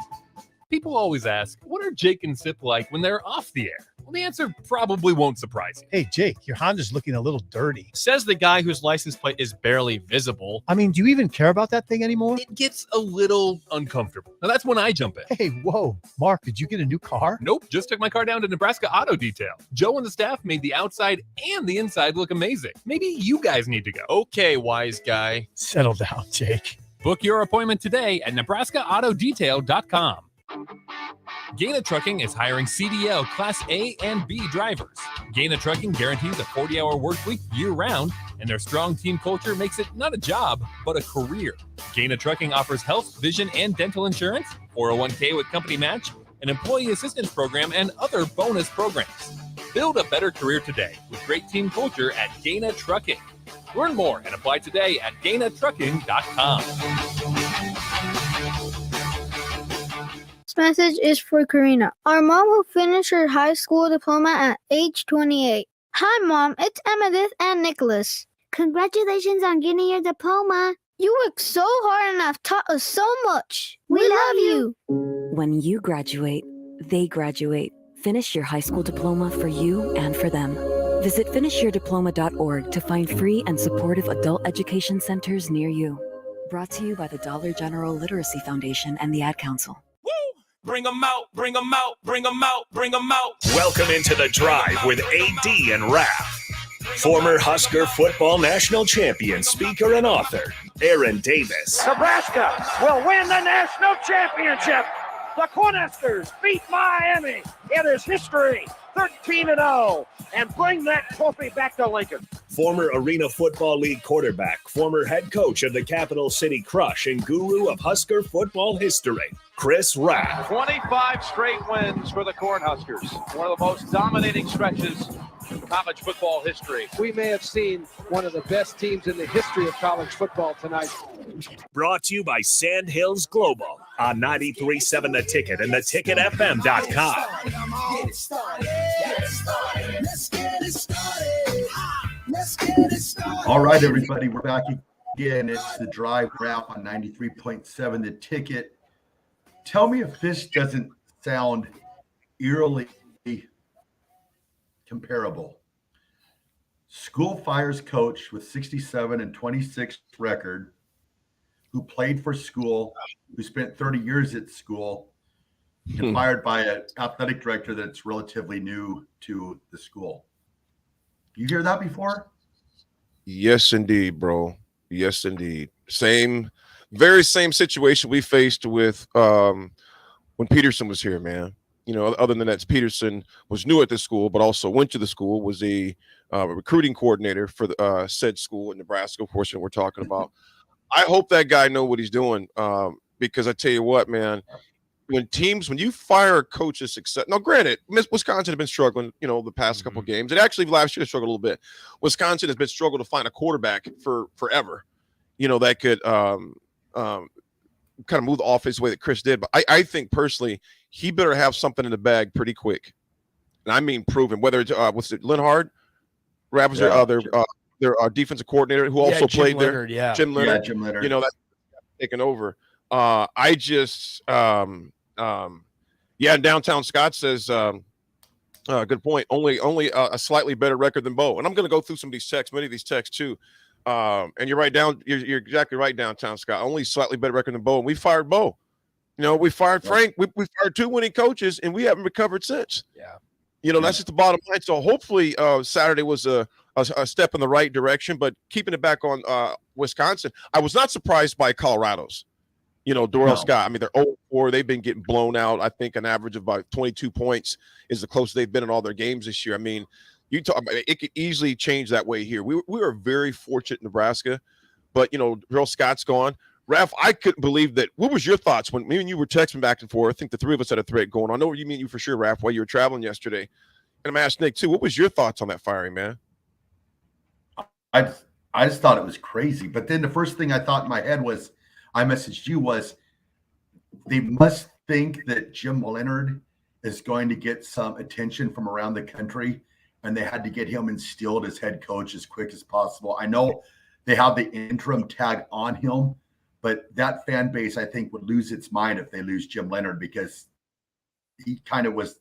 People always ask, what are Jake and Sip like when they're off the air? Well, the answer probably won't surprise you. Hey, Jake, your Honda's looking a little dirty. Says the guy whose license plate is barely visible. I mean, do you even care about that thing anymore? It gets a little uncomfortable. Now, that's when I jump in. Hey, whoa. Mark, did you get a new car? Nope, just took my car down to Nebraska Auto Detail. Joe and the staff made the outside and the inside look amazing. Maybe you guys need to go. Okay, wise guy. Settle down, Jake. Book your appointment today at NebraskaAutoDetail.com. Gaina Trucking is hiring CDL Class A and B drivers. Gaina Trucking guarantees a 40-hour work week year-round, and their strong team culture makes it not a job, but a career. Gaina Trucking offers health, vision, and dental insurance, 401k with company match, an employee assistance program, and other bonus programs. Build a better career today with great team culture at Gaina Trucking. Learn more and apply today at GainaTrucking.com. This message is for Karina, our mom who finished her high school diploma at age 28. Hi, Mom. It's Emmettith and Nicholas. Congratulations on getting your diploma. You worked so hard and have taught us so much. We love you. When you graduate, they graduate. Finish your high school diploma for you and for them. Visit finishyourdiploma.org to find free and supportive adult education centers near you. Brought to you by the Dollar General Literacy Foundation and the Ad Council. Bring them out, bring them out, bring them out, bring them out. Welcome into The Drive with AD and Raff. Former Husker football national champion, speaker, and author, Aaron Davis. Nebraska will win the national championship. The Cornhuskers beat Miami. It is history, 13-0, and bring that trophy back to Lincoln. Former Arena Football League quarterback, former head coach of the Capital City Crush, and guru of Husker football history, Chris Raff. 25 straight wins for the Cornhuskers. One of the most dominating stretches in college football history. We may have seen one of the best teams in the history of college football tonight. Brought to you by Sandhills Global on 93.7 The Ticket and theticketfm.com. All right, everybody, we're back again. It's the Drive Wrap on 93.7 The Ticket. Tell me if this doesn't sound eerily comparable. School fires coach with 67 and 26 record, who played for school, who spent 30 years at school, and fired by an athletic director that's relatively new to the school. You hear that before? Yes, indeed, bro. Yes, indeed. Very same situation we faced with when Peterson was here, man. You know, other than that, Peterson was new at the school, but also went to the school, was a recruiting coordinator for the said school in Nebraska, of course, that we're talking about. I hope that guy know what he's doing, because I tell you what, man, when you fire a coach's success, now granted, Wisconsin has been struggling, you know, the past couple of games. And actually last year struggled a little bit. Wisconsin has been struggling to find a quarterback for forever, you know, that could kind of move the offense the way that Chris did. But I think personally, he better have something in the bag pretty quick. And I mean proven, whether it's Linhard, Raff was their defensive coordinator who also played Leonard, there. Jim Leonard. Jim Leonard. You know, that's taken over. I just and Downtown Scott says good point. Only a slightly better record than Bo. And I'm going to go through some of these texts, many of these texts too. And you're right, you're exactly right, Downtown Scott. Only slightly better record than Bo. And we fired Bo. You know, we fired Frank. We fired 2 winning coaches, and we haven't recovered since. Yeah. You know, that's just the bottom line. So hopefully Saturday was a step in the right direction. But keeping it back on Wisconsin, I was not surprised by Colorado's. You know, Dorrell Scott. I mean, they're 0-4. They've been getting blown out. I think an average of about 22 points is the closest they've been in all their games this year. I mean, it could easily change that way here. We are very fortunate in Nebraska, but, you know, Dorrell Scott's gone. Raff, I couldn't believe that. What was your thoughts when me and you were texting back and forth? I think the three of us had a thread going on. I know what you mean, you for sure, Raff, while you were traveling yesterday. And I'm asking Nick, too, what was your thoughts on that firing, man? I just thought it was crazy. But then the first thing I thought in my head was, I messaged you, was they must think that Jim Leonard is going to get some attention from around the country, and they had to get him instilled as head coach as quick as possible. I know they have the interim tag on him, but that fan base, I think, would lose its mind if they lose Jim Leonard, because he kind of was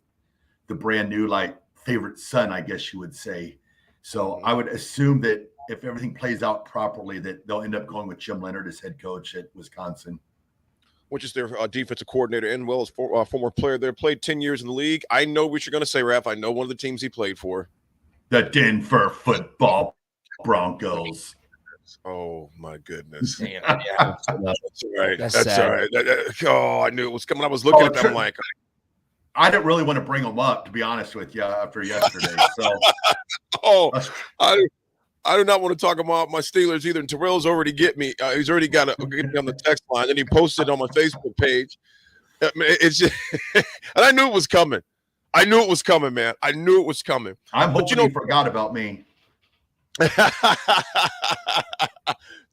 the brand new, like, favorite son, I guess you would say. So I would assume that if everything plays out properly, that they'll end up going with Jim Leonard as head coach at Wisconsin. Which is their defensive coordinator, and well as former player there, played 10 years in the league. I know what you're going to say, Raff. I know one of the teams he played for. The Denver Football Broncos. Oh, my goodness. Damn, yeah. That's all right. That's all right. I knew it was coming. I was looking at them like. I didn't really want to bring them up, to be honest with you, after yesterday. So, I do not want to talk about my Steelers either. And Terrell's already get me. He's already got to get me on the text line, and he posted on my Facebook page. It's just, and I knew it was coming. I knew it was coming, man. I knew it was coming. I'm hoping you forgot about me.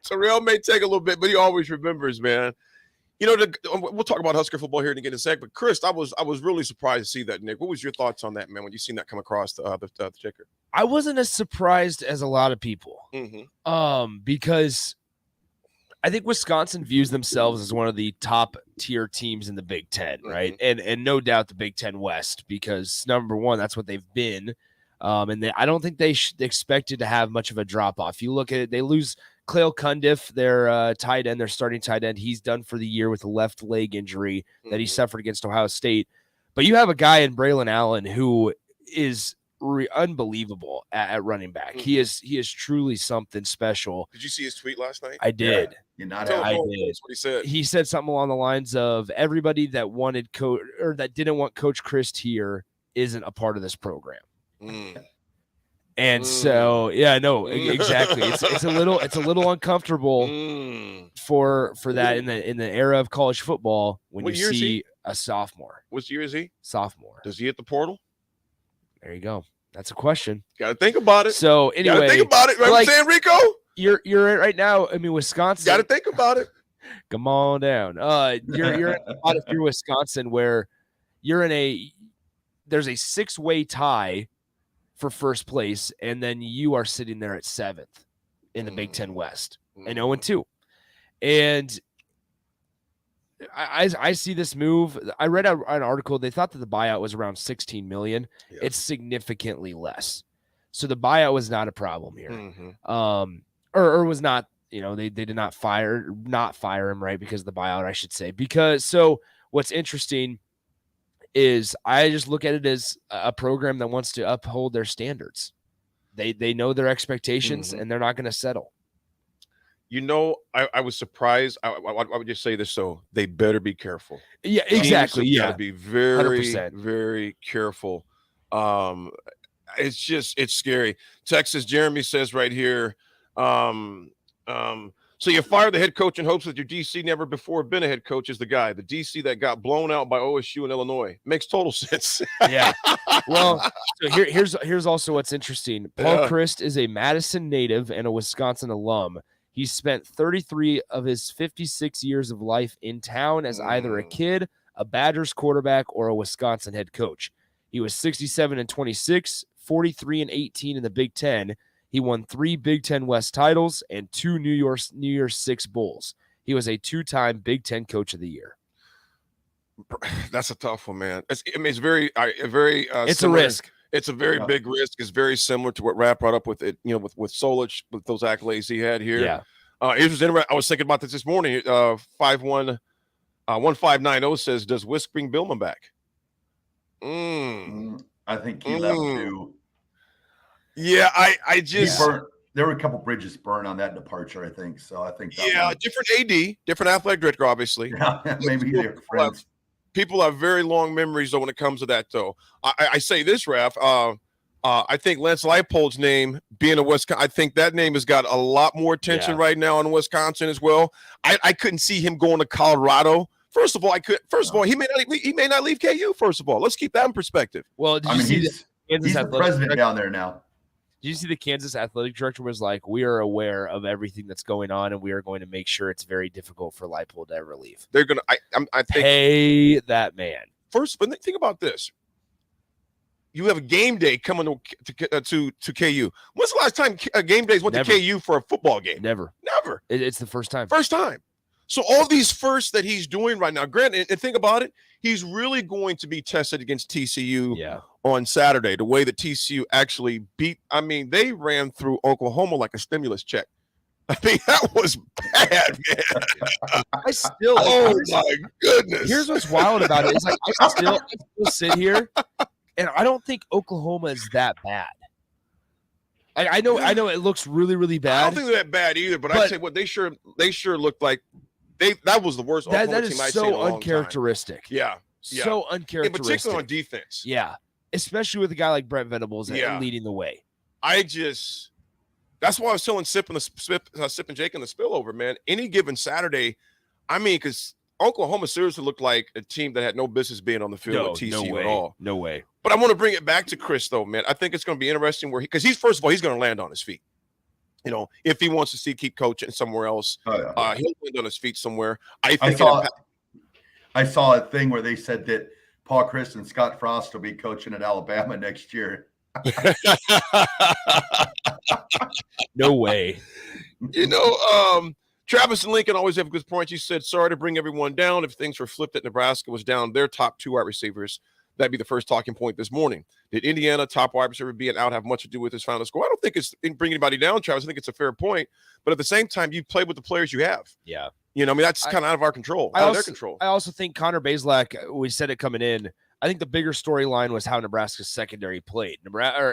Terrell may take a little bit, but he always remembers, man. You know, we'll talk about Husker football here in a sec. But Chris, I was really surprised to see that, Nick. What was your thoughts on that, man, when you seen that come across the ticker? I wasn't as surprised as a lot of people, because I think Wisconsin views themselves as one of the top tier teams in the Big Ten, right? And no doubt the Big Ten West, because number one, that's what they've been. And I don't think they expected to have much of a drop off. You look at it, they lose Cleo Cundiff, their tight end, their starting tight end. He's done for the year with a left leg injury that he suffered against Ohio State. But you have a guy in Braylon Allen who is unbelievable at running back. He is truly something special. Did you see his tweet last night? I did. Yeah, you're not I out. did. That's what he said. He said something along the lines of, everybody that wanted that didn't want Coach Chris here isn't a part of this program. And so, exactly. It's a little uncomfortable for that in the era of college football when What you year is see he? a sophomore. What year is he? Sophomore. Does he hit the portal? There you go. That's a question. Got to think about it. So anyway, got to think about it. Right, like, San Rico? You're right now. I mean, Wisconsin. Got to think about it. Come on down. You're in a spot if you're Wisconsin where you're there's a 6-way tie for first place, and then you are sitting there at 7th in the Big Ten West and 0-2. And I see this move. I read an article. They thought that the buyout was around $16 million. Yeah. It's significantly less. So the buyout was not a problem here. Or was not, they did not fire him, right? Because of the buyout, I should say. So what's interesting is I just look at it as a program that wants to uphold their standards. They know their expectations and they're not going to settle. I was surprised. I would just say this, though. They better be careful. Yeah, exactly. Got to be very, 100%. very careful. It's scary. Texas, Jeremy says right here, so you fire the head coach in hopes that your DC never before been a head coach is the guy. The DC that got blown out by OSU and Illinois. Makes total sense. Yeah. Well, so here's also what's interesting. Paul Christ is a Madison native and a Wisconsin alum. He spent 33 of his 56 years of life in town as either a kid, a Badgers quarterback, or a Wisconsin head coach. He was 67-26, 43-18 in the Big Ten. He won 3 Big Ten West titles and 2 New Year's 6 Bowls. He was a 2-time Big Ten Coach of the Year. That's a tough one, man. It's very it's similar. A risk. It's a very big risk. It's very similar to what Raff brought up with it, with Solich, with those accolades he had here. Yeah. It was interesting. I was thinking about this morning. 1590 says, "Does Whisk bring Billman back?" I think he left too. Yeah, I just there were a couple bridges burned on that departure, I think. So I think different AD, different athletic director, obviously. Yeah, maybe they're friends. People have very long memories, though, when it comes to that, though. I say this, Raff. I think Lance Leipold's name being a Wisconsin, I think that name has got a lot more attention right now in Wisconsin as well. I couldn't see him going to Colorado. First of all, he may not leave KU. First of all, let's keep that in perspective. Well, he's the president down there now. Did you see the Kansas athletic director was like, we are aware of everything that's going on, and we are going to make sure it's very difficult for Leipold to ever leave. They're going to, I think, pay that man. First, but think about this. You have a game day coming to KU. When's the last time game days went to KU for a football game? Never. It's the first time. First time. So all these firsts that he's doing right now, granted, and think about it, he's really going to be tested against TCU on Saturday. The way that TCU actually they ran through Oklahoma like a stimulus check. I mean, that was bad, man. Oh my goodness. Here's what's wild about it is like I still sit here, and I don't think Oklahoma is that bad. I know it looks really, really bad. I don't think they're that bad either, but I'd say what they sure looked like. That was the worst Oklahoma that team is I'd seen in a long uncharacteristic. Time. Yeah. So uncharacteristic. In particular on defense. Yeah. Especially with a guy like Brent Venables leading the way. That's why I was telling Sip and Jake in the spillover, man. Any given Saturday, because Oklahoma seriously looked like a team that had no business being on the field with TCU at all. No way. But I want to bring it back to Chris, though, man. I think it's going to be interesting because he's going to land on his feet. If he wants to keep coaching somewhere else, he'll land on his feet somewhere. I saw a thing where they said that Paul Christ and Scott Frost will be coaching at Alabama next year. No way. Travis and Lincoln always have good points. You said, sorry to bring everyone down. If things were flipped at Nebraska was down their top 2 wide receivers, that'd be the first talking point this morning. Did Indiana top wide receiver being out have much to do with his final score? I don't think it's bringing anybody down, Travis. I think it's a fair point. But at the same time, you play with the players you have. Yeah. That's kind of out of our control, out of their control. I also think Connor Bazelak, we said it coming in, I think the bigger storyline was how Nebraska's secondary played.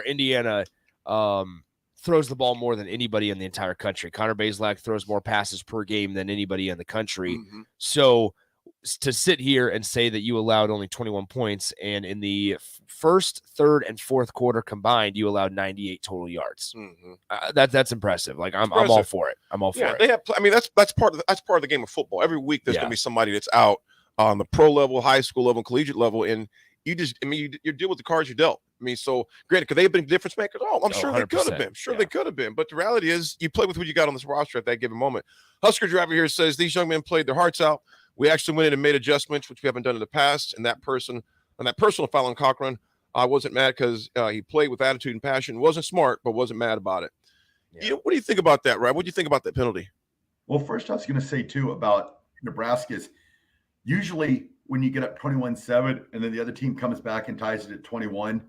Indiana throws the ball more than anybody in the entire country. Connor Bazelak throws more passes per game than anybody in the country. Mm-hmm. So to sit here and say that you allowed only 21 points, and in the first, third, and fourth quarter combined, you allowed 98 total yards. That's impressive. Like I'm all for it. I'm all for it. They have. I mean, that's part of the game of football. Every week there's going to be somebody that's out on the pro level, high school level, collegiate level, and you deal with the cards you dealt. I mean, so granted, could they have been difference makers? Oh, I'm sure they could have been. They could have been. But the reality is, you play with what you got on this roster at that given moment. Husker driver here says these young men played their hearts out. We actually went in and made adjustments, which we haven't done in the past. And that personal foul on Cochran, I wasn't mad because he played with attitude and passion. Wasn't smart, but wasn't mad about it. Yeah. What do you think about that, Raff? What do you think about that penalty? Well, first I was going to say, too, about Nebraska is usually when you get up 21-7 and then the other team comes back and ties it at 21,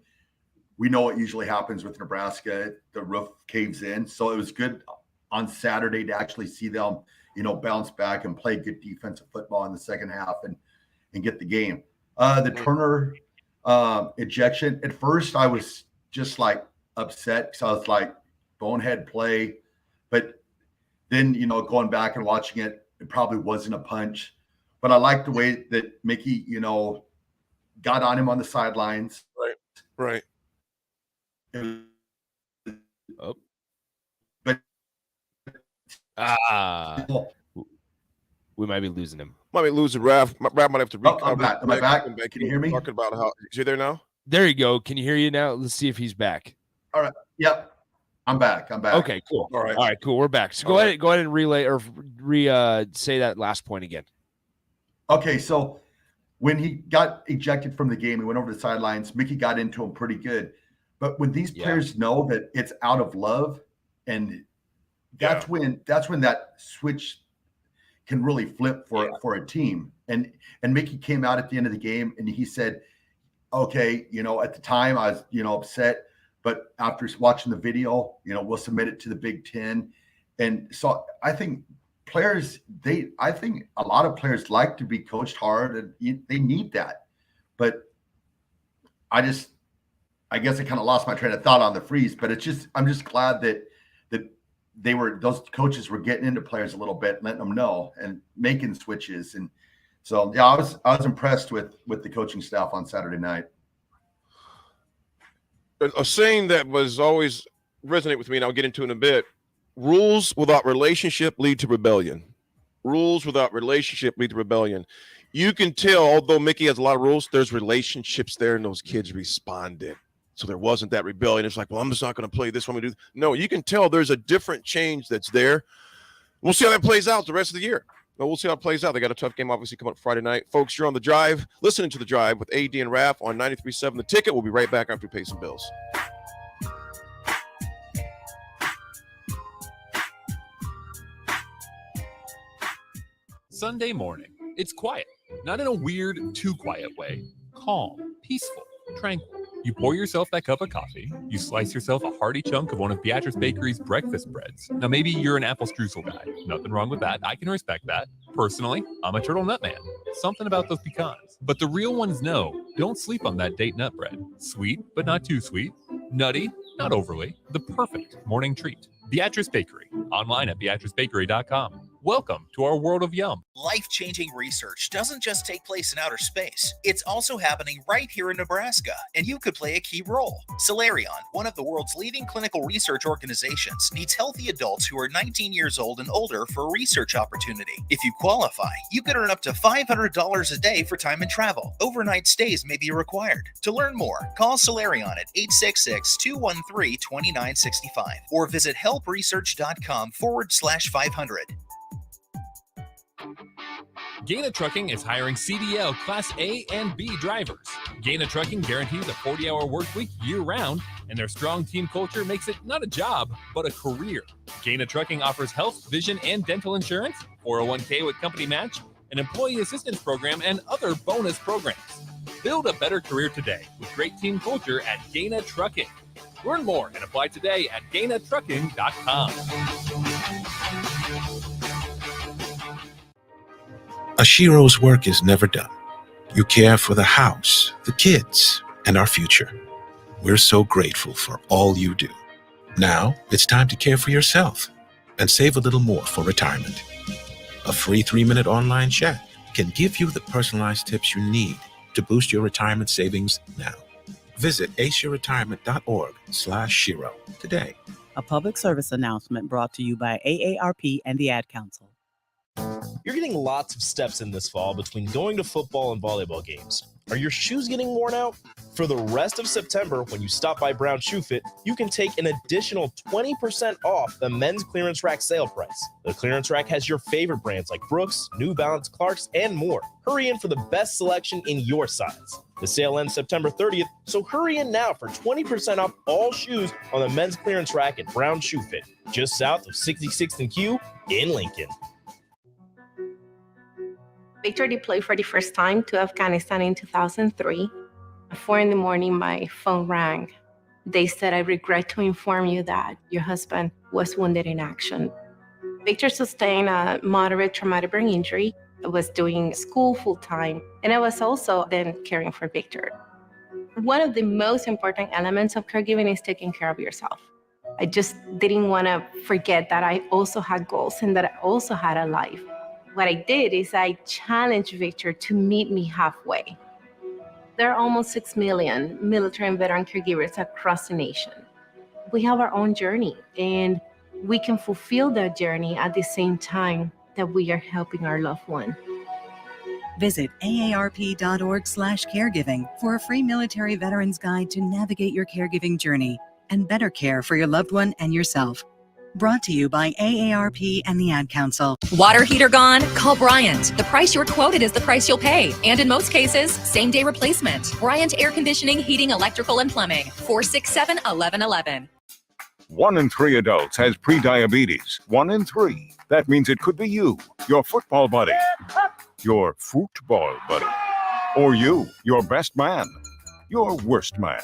we know what usually happens with Nebraska. The roof caves in. So it was good on Saturday to actually see them bounce back and play good defensive football in the second half and get the game. The Turner ejection, at first I was just like upset because I was like, bonehead play. But then, going back and watching it, it probably wasn't a punch. But I like the way that Mickey, got on him on the sidelines. Right. Oh. But we might be losing him. Might be losing Raff. Raff might have to recover. I'm back. Am I back? Can you hear me? Talking about how is he there now? There you go. Can you hear you now? Let's see if he's back. All right. Yep. I'm back. Okay, cool. All right, cool. We're back. So go ahead and relay or say that last point again. Okay, so when he got ejected from the game, he went over the sidelines. Mickey got into him pretty good. But when these players know that it's out of love, and that's when that switch can really flip for a team. And Mickey came out at the end of the game and he said, okay, at the time I was, upset, but after watching the video, we'll submit it to the Big Ten. And so I think a lot of players like to be coached hard and they need that. But I guess I kind of lost my train of thought on the freeze, but I'm just glad that those coaches were getting into players a little bit, letting them know and making switches. And so, I was impressed with the coaching staff on Saturday night. A saying that was always resonate with me, and I'll get into it in a bit. Rules without relationship lead to rebellion. Rules without relationship lead to rebellion. You can tell, although Mickey has a lot of rules, there's relationships there, and those kids responded. So there wasn't that rebellion. It's like, well, I'm just not going to play this when we do. No, you can tell there's a different change that's there. We'll see how that plays out the rest of the year. But we'll see how it plays out. They got a tough game, obviously, coming up Friday night. Folks, you're on The Drive, listening to The Drive with AD and Raff on 93.7 The Ticket. We'll be right back after we pay some bills. Sunday morning. It's quiet, not in a weird, too quiet way. Calm, peaceful, tranquil. You pour yourself that cup of coffee. You slice yourself a hearty chunk of one of Beatrice Bakery's breakfast breads. Now, maybe you're an apple streusel guy. Nothing wrong with that. I can respect that. Personally, I'm a turtle nut man. Something about those pecans. But the real ones know, don't sleep on that date nut bread. Sweet, but not too sweet. Nutty, not overly. The perfect morning treat. Beatrice Bakery. Online at beatricebakery.com. Welcome to our world of yum. Life-changing research doesn't just take place in outer space. It's also happening right here in Nebraska, and you could play a key role. Solarion, one of the world's leading clinical research organizations, needs healthy adults who are 19 years old and older for a research opportunity. If you qualify, you could earn up to $500 a day for time and travel. Overnight stays may be required. To learn more, call Solarion at 866-213-2965 or visit helpresearch.com/500. Gaina Trucking is hiring CDL Class A and B drivers. Gaina Trucking guarantees a 40-hour work week year-round, and their strong team culture makes it not a job, but a career. Gaina Trucking offers health, vision, and dental insurance, 401k with company match, an employee assistance program, and other bonus programs. Build a better career today with great team culture at Gaina Trucking. Learn more and apply today at GainaTrucking.com. A Shiro's work is never done. You care for the house, the kids, and our future. We're so grateful for all you do. Now it's time to care for yourself and save a little more for retirement. A free 3-minute online chat can give you the personalized tips you need to boost your retirement savings now. Visit aceyourretirement.org/Shiro today. A public service announcement brought to you by AARP and the Ad Council. You're getting lots of steps in this fall between going to football and volleyball games. Are your shoes getting worn out? For the rest of September, when you stop by Brown Shoe Fit, you can take an additional 20% off the men's clearance rack sale price. The clearance rack has your favorite brands like Brooks, New Balance, Clarks, and more. Hurry in for the best selection in your size. The sale ends September 30th, so hurry in now for 20% off all shoes on the men's clearance rack at Brown Shoe Fit, just south of 66th and Q in Lincoln. Victor deployed for the first time to Afghanistan in 2003. At 4 a.m, my phone rang. They said, "I regret to inform you that your husband was wounded in action." Victor sustained a moderate traumatic brain injury. I was doing school full-time, and I was also then caring for Victor. One of the most important elements of caregiving is taking care of yourself. I just didn't want to forget that I also had goals and that I also had a life. What I did is I challenged Victor to meet me halfway. There are almost 6 million military and veteran caregivers across the nation. We have our own journey, and we can fulfill that journey at the same time that we are helping our loved one. Visit aarp.org/caregiving for a free military veterans guide to navigate your caregiving journey and better care for your loved one and yourself. Brought to you by AARP and the Ad Council. Water heater gone? Call Bryant. The price you're quoted is the price you'll pay. And in most cases, same-day replacement. Bryant Air Conditioning, Heating, Electrical, and Plumbing. 467-1111. 1 in 3 adults has prediabetes. 1 in 3. That means it could be you, your football buddy, your football buddy, or you, your best man, your worst man,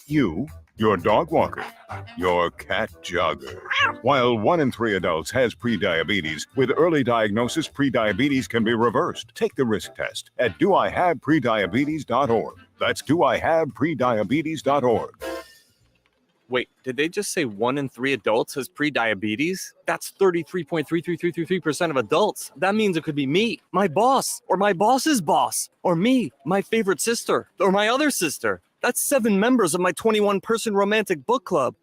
you, your dog walker, your cat jogger. While 1 in 3 adults has prediabetes, with early diagnosis, prediabetes can be reversed. Take the risk test at doihaveprediabetes.org. That's doihaveprediabetes.org. Wait, did they just say 1 in 3 adults has prediabetes? That's 33.33333% of adults. That means it could be me, my boss, or my boss's boss, or me, my favorite sister, or my other sister. That's 7 members of my 21-person romantic book club.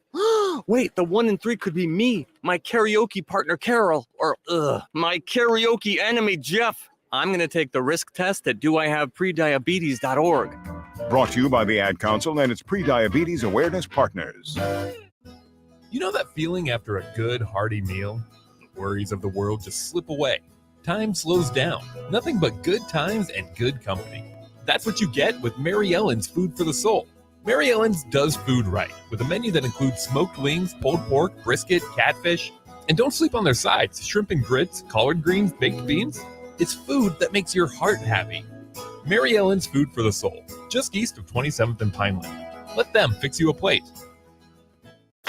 Wait, the 1 in 3 could be me, my karaoke partner Carol, or my karaoke enemy Jeff. I'm going to take the risk test at doihaveprediabetes.org. Brought to you by the Ad Council and its Prediabetes Awareness Partners. You know that feeling after a good, hearty meal? The worries of the world just slip away. Time slows down. Nothing but good times and good company. That's what you get with Mary Ellen's Food for the Soul. Mary Ellen's does food right, with a menu that includes smoked wings, pulled pork, brisket, catfish. And don't sleep on their sides, shrimp and grits, collard greens, baked beans. It's food that makes your heart happy. Mary Ellen's Food for the Soul, just east of 27th and Pineland. Let them fix you a plate.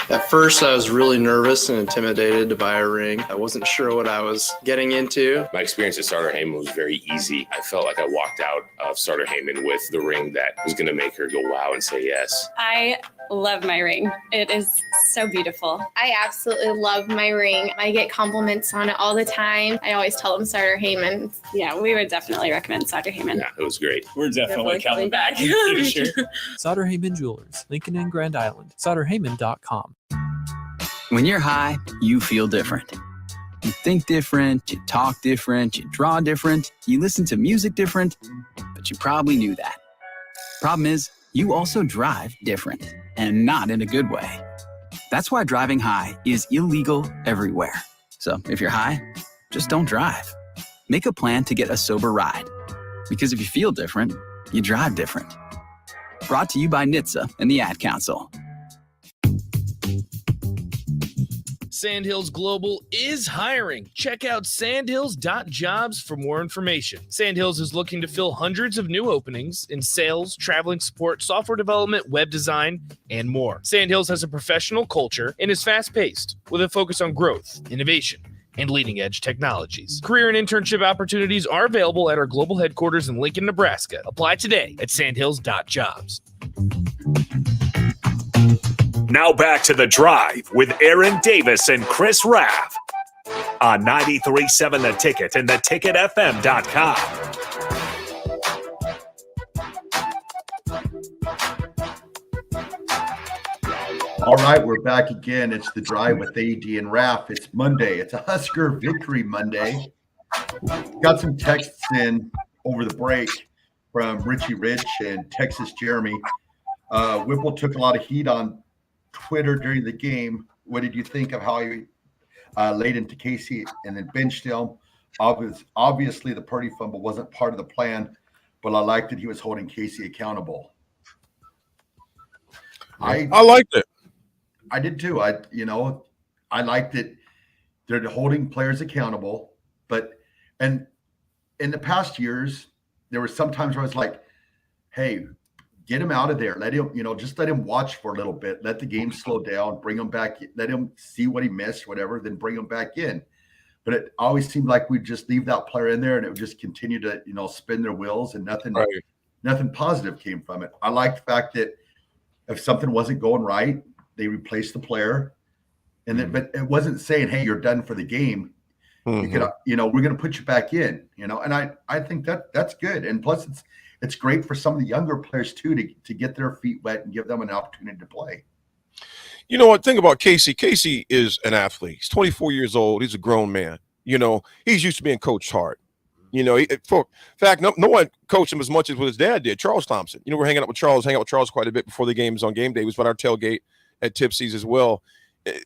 At first, I was really nervous and intimidated to buy a ring. I wasn't sure what I was getting into. My experience at Starter Heyman was very easy. I felt like I walked out of Starter Heyman with the ring that was going to make her go wow and say yes. I love my ring. It is so beautiful. I absolutely love my ring. I get compliments on it all the time. I always tell them Starter Heyman. Yeah, we would definitely recommend Starter Heyman. Yeah, it was great. We're definitely coming back. Sure. Sauter Heyman Jewelers, Lincoln and Grand Island. SauterHeyman.com. When you're high, you feel different. You think different, you talk different, you draw different, you listen to music different, but you probably knew that. Problem is, you also drive different, and not in a good way. That's why driving high is illegal everywhere. So if you're high, just don't drive. Make a plan to get a sober ride. Because if you feel different, you drive different. Brought to you by NHTSA and the Ad Council. Sandhills Global is hiring. Check out sandhills.jobs for more information. Sandhills is looking to fill hundreds of new openings in sales, traveling support, software development, web design, and more. Sandhills has a professional culture and is fast-paced with a focus on growth, innovation, and leading-edge technologies. Career and internship opportunities are available at our global headquarters in Lincoln, Nebraska. Apply today at sandhills.jobs. Now back to The Drive with Aaron Davis and Chris Raff. on 93.7 The Ticket and theticketfm.com. All right, we're back again. It's The Drive with AD and Raff. It's Monday. It's a Husker Victory Monday. Got some texts in over the break from Richie Rich and Texas Jeremy. Whipple took a lot of heat on Twitter during the game. What did you think of how he laid into Casey and then benched him? Obviously, the Purdy fumble wasn't part of the plan, but I liked that he was holding Casey accountable. I liked it. I did too. I liked that they're holding players accountable, and in the past years, there were some times where I was like, hey, get him out of there. Let him, just let him watch for a little bit. Let the game slow down, bring him back, let him see what he missed, whatever, then bring him back in. But it always seemed like we'd just leave that player in there and it would just continue to, spin their wheels and nothing positive came from it. I like the fact that if something wasn't going right, they replaced the player. And then, but it wasn't saying, hey, you're done for the game. You could, we're going to put you back in, and I think that's good. And plus it's great for some of the younger players too, to get their feet wet and give them an opportunity to play. You know what? Think about Casey. Casey is an athlete. He's 24 years old. He's a grown man. He's used to being coached hard. For fact, no one coached him as much as what his dad did, Charles Thompson. We're hanging out with Charles quite a bit before the games on game day. He was at our tailgate at Tipsy's as well.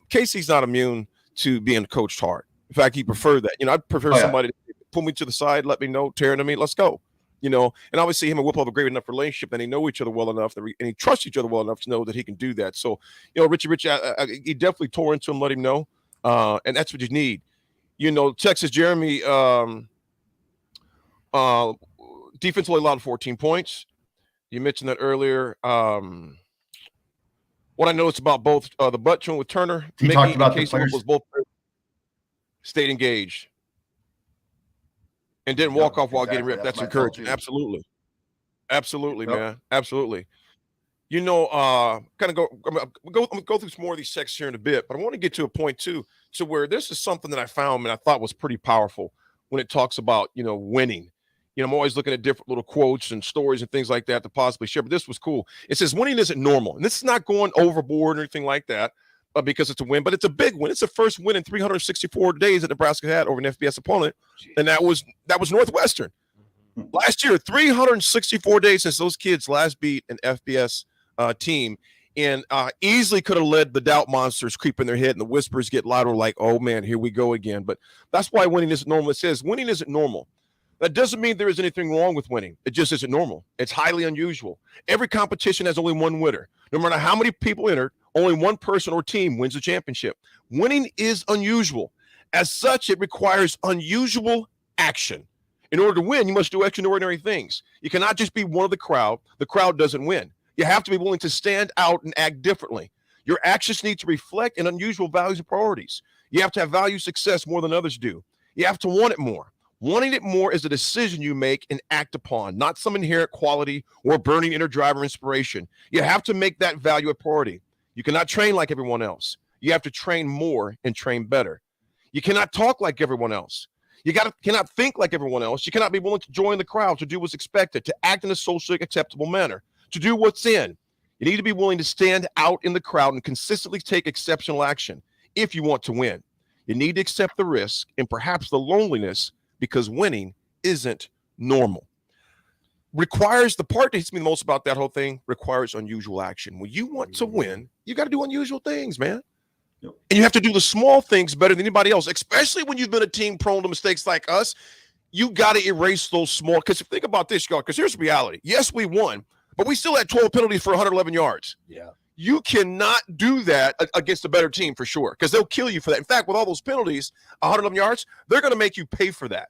Casey's not immune to being coached hard. In fact, he preferred that. I'd prefer somebody to pull me to the side, let me know, tear into me, let's go. And obviously him and Whipple have a great enough relationship and they know each other well enough and he trusts each other well enough to know that he can do that. So, Richie, he definitely tore into him, let him know. And that's what you need. Texas Jeremy defensively allowed 14 points. You mentioned that earlier. What I noticed about both the butt chewing with Turner, he Mickey, talked about and Casey was both stayed engaged and didn't walk off while getting ripped. That's encouraging. Absolutely, man. Absolutely. Kind of I'm gonna go through some more of these texts here in a bit, but I want to get to a point too, to where this is something that I found and I thought was pretty powerful when it talks about winning. I'm always looking at different little quotes and stories and things like that to possibly share, but this was cool. It says winning isn't normal, and this is not going overboard or anything like that, because it's a win, but it's a big win. It's the first win in 364 days that Nebraska had over an FBS opponent, and that was Northwestern. Last year, 364 days since those kids last beat an FBS team, and easily could have led the doubt monsters creep in their head, and the whispers get louder like, oh, man, here we go again. But that's why winning isn't normal. It says winning isn't normal. That doesn't mean there is anything wrong with winning. It just isn't normal. It's highly unusual. Every competition has only one winner. No matter how many people enter, only one person or team wins the championship. Winning is unusual. As such, it requires unusual action. In order to win, you must do extraordinary things. You cannot just be one of the crowd. The crowd doesn't win. You have to be willing to stand out and act differently. Your actions need to reflect an unusual values and priorities. You have to have value success more than others do. You have to want it more. Wanting it more is a decision you make and act upon, not some inherent quality or burning inner drive or inspiration. You have to make that value a priority. You cannot train like everyone else. You have to train more and train better. You cannot talk like everyone else. You cannot think like everyone else. You cannot be willing to join the crowd, to do what's expected, to act in a socially acceptable manner, to do what's in. You need to be willing to stand out in the crowd and consistently take exceptional action if you want to win. You need to accept the risk and perhaps the loneliness, because winning isn't normal. Requires, the part that hits me the most about that whole thing, requires unusual action. When you want to win, you got to do unusual things, man. Yep. And you have to do the small things better than anybody else, especially when you've been a team prone to mistakes like us. You got to erase those small, because think about this, y'all, because here's the reality. Yes, we won, but we still had 12 penalties for 111 yards. Yeah. You cannot do that against a better team for sure, because they'll kill you for that. In fact, with all those penalties, 111 yards, they're going to make you pay for that.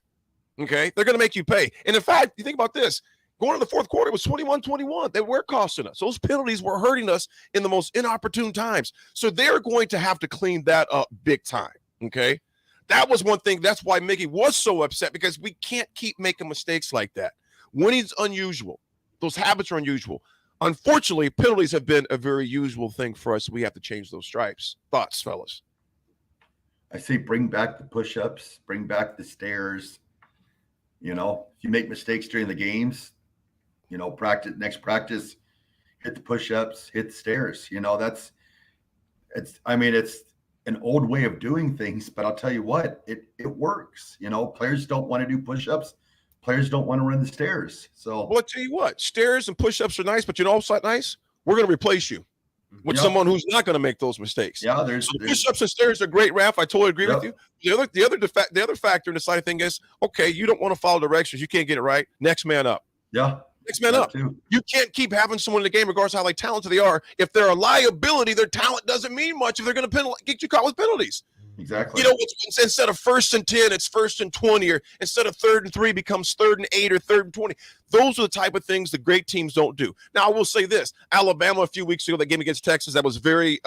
Okay? They're going to make you pay. And in fact, you think about this. Going into the fourth quarter, it was 21-21. They were costing us. Those penalties were hurting us in the most inopportune times. So they're going to have to clean that up big time. Okay? That was one thing. That's why Mickey was so upset, because we can't keep making mistakes like that. Winning's unusual. Those habits are unusual. Unfortunately, penalties have been a very usual thing for us. We have to change those stripes. Thoughts, fellas? I say bring back the push-ups, bring back the stairs. You know, if you make mistakes during the games, you know, next practice, hit the push-ups, hit the stairs. You know, it's an old way of doing things, but I'll tell you what, it works. You know, players don't want to do push-ups. Players don't want to run the stairs. So, well, I'll tell you what, stairs and push-ups are nice, but you know what's not nice? We're going to replace you with someone who's not going to make those mistakes. Yeah, there's push-ups and stairs are great, Raff. I totally agree with you. The other factor in the side thing is, okay, you don't want to follow directions. You can't get it right. Next man up. Yeah. Next man up. Too. You can't keep having someone in the game, regardless of how talented they are. If they're a liability, their talent doesn't mean much if they're going to get you caught with penalties. Exactly. You know, instead of 1st and 10, it's 1st and 20, or instead of 3rd and 3 becomes 3rd and 8 or 3rd and 20. Those are the type of things the great teams don't do. Now, I will say this. Alabama a few weeks ago, that game against Texas, that was very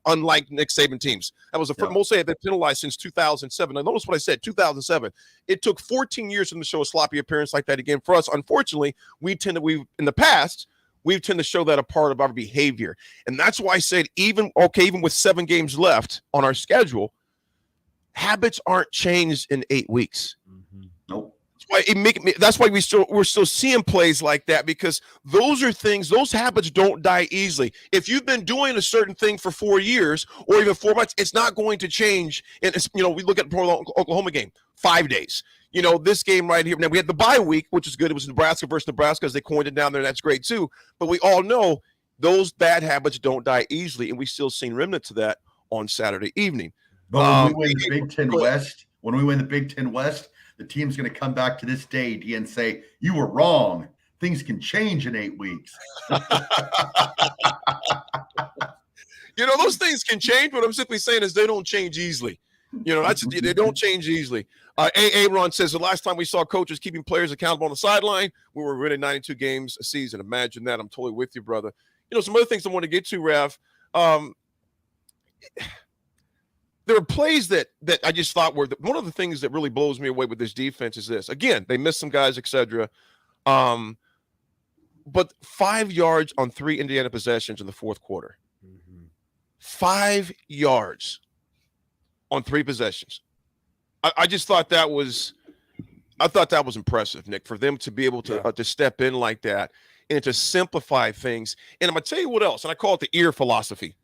unlike Nick Saban teams. That was the first most they had been penalized since 2007. Now, notice what I said, 2007. It took 14 years for them to show a sloppy appearance like that again. For us, unfortunately, we've tended to show that a part of our behavior. And that's why I said, even with 7 games left on our schedule, habits aren't changed in 8 weeks. Nope. That's why we're still seeing plays like that, because those habits don't die easily. If you've been doing a certain thing for 4 years or even 4 months, it's not going to change. And we look at the Oklahoma game, 5 days. You know, this game right here. Now, we had the bye week, which is good. It was Nebraska versus Nebraska, as they coined it down there. That's great, too. But we all know those bad habits don't die easily, and we still seen remnants of that on Saturday evening. But when we win the Big Ten West, the team's going to come back to this day and say, you were wrong. Things can change in 8 weeks. You know, those things can change. What I'm simply saying is they don't change easily. You know, they don't change easily. Ron says the last time we saw coaches keeping players accountable on the sideline, we were winning 92 games a season. Imagine that. I'm totally with you, brother. You know, some other things I want to get to, Raff. There are plays that I just thought were one of the things that really blows me away with this defense is this. Again, they missed some guys, etc. But 5 yards on 3 Indiana possessions in the fourth quarter. 5 yards on 3 possessions. I just thought that was impressive, Nick, for them to be able to step in like that and to simplify things. And I'm going to tell you what else, and I call it the ear philosophy.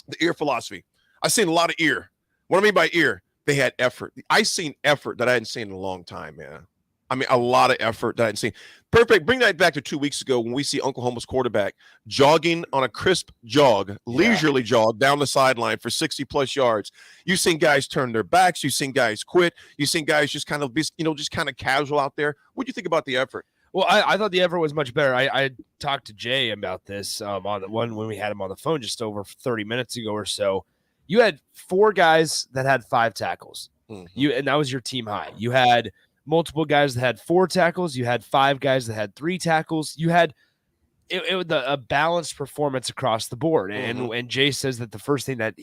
The ear philosophy. I've seen a lot of ear. What I mean by ear, they had effort. I seen effort that I hadn't seen in a long time, man. I mean, a lot of effort that I hadn't seen. Perfect. Bring that back to 2 weeks ago when we see Oklahoma's quarterback jogging on a crisp jog, leisurely jog down the sideline for 60-plus yards. You've seen guys turn their backs. You've seen guys quit. You've seen guys just kind of be, just kind of casual out there. What do you think about the effort? Well, I thought the effort was much better. I talked to Jay about this on the one when we had him on the phone just over 30 minutes ago or so. You had 4 guys that had 5 tackles. And that was your team high. You had multiple guys that had 4 tackles. You had 5 guys that had 3 tackles. You had it was a balanced performance across the board. And Jay says that the first thing that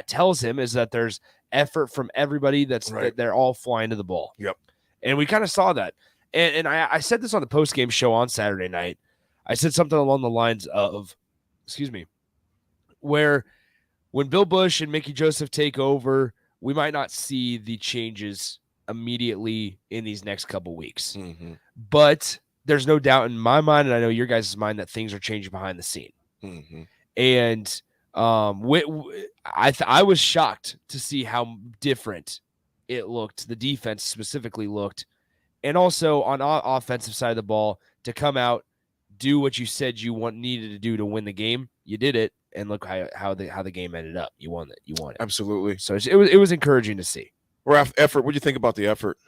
tells him is that there's effort from everybody that they're all flying to the ball. Yep. And we kind of saw that. And I said this on the post-game show on Saturday night. I said something along the lines of, where when Bill Bush and Mickey Joseph take over, we might not see the changes immediately in these next couple weeks. But there's no doubt in my mind, and I know your guys' mind, that things are changing behind the scene. And I was shocked to see how different it looked, the defense specifically looked, and also on offensive side of the ball, to come out, do what you said you needed to do to win the game. You did it, and look how the game ended up. You won it. You won it. Absolutely. So it was encouraging to see. Raff, effort. What do you think about the effort?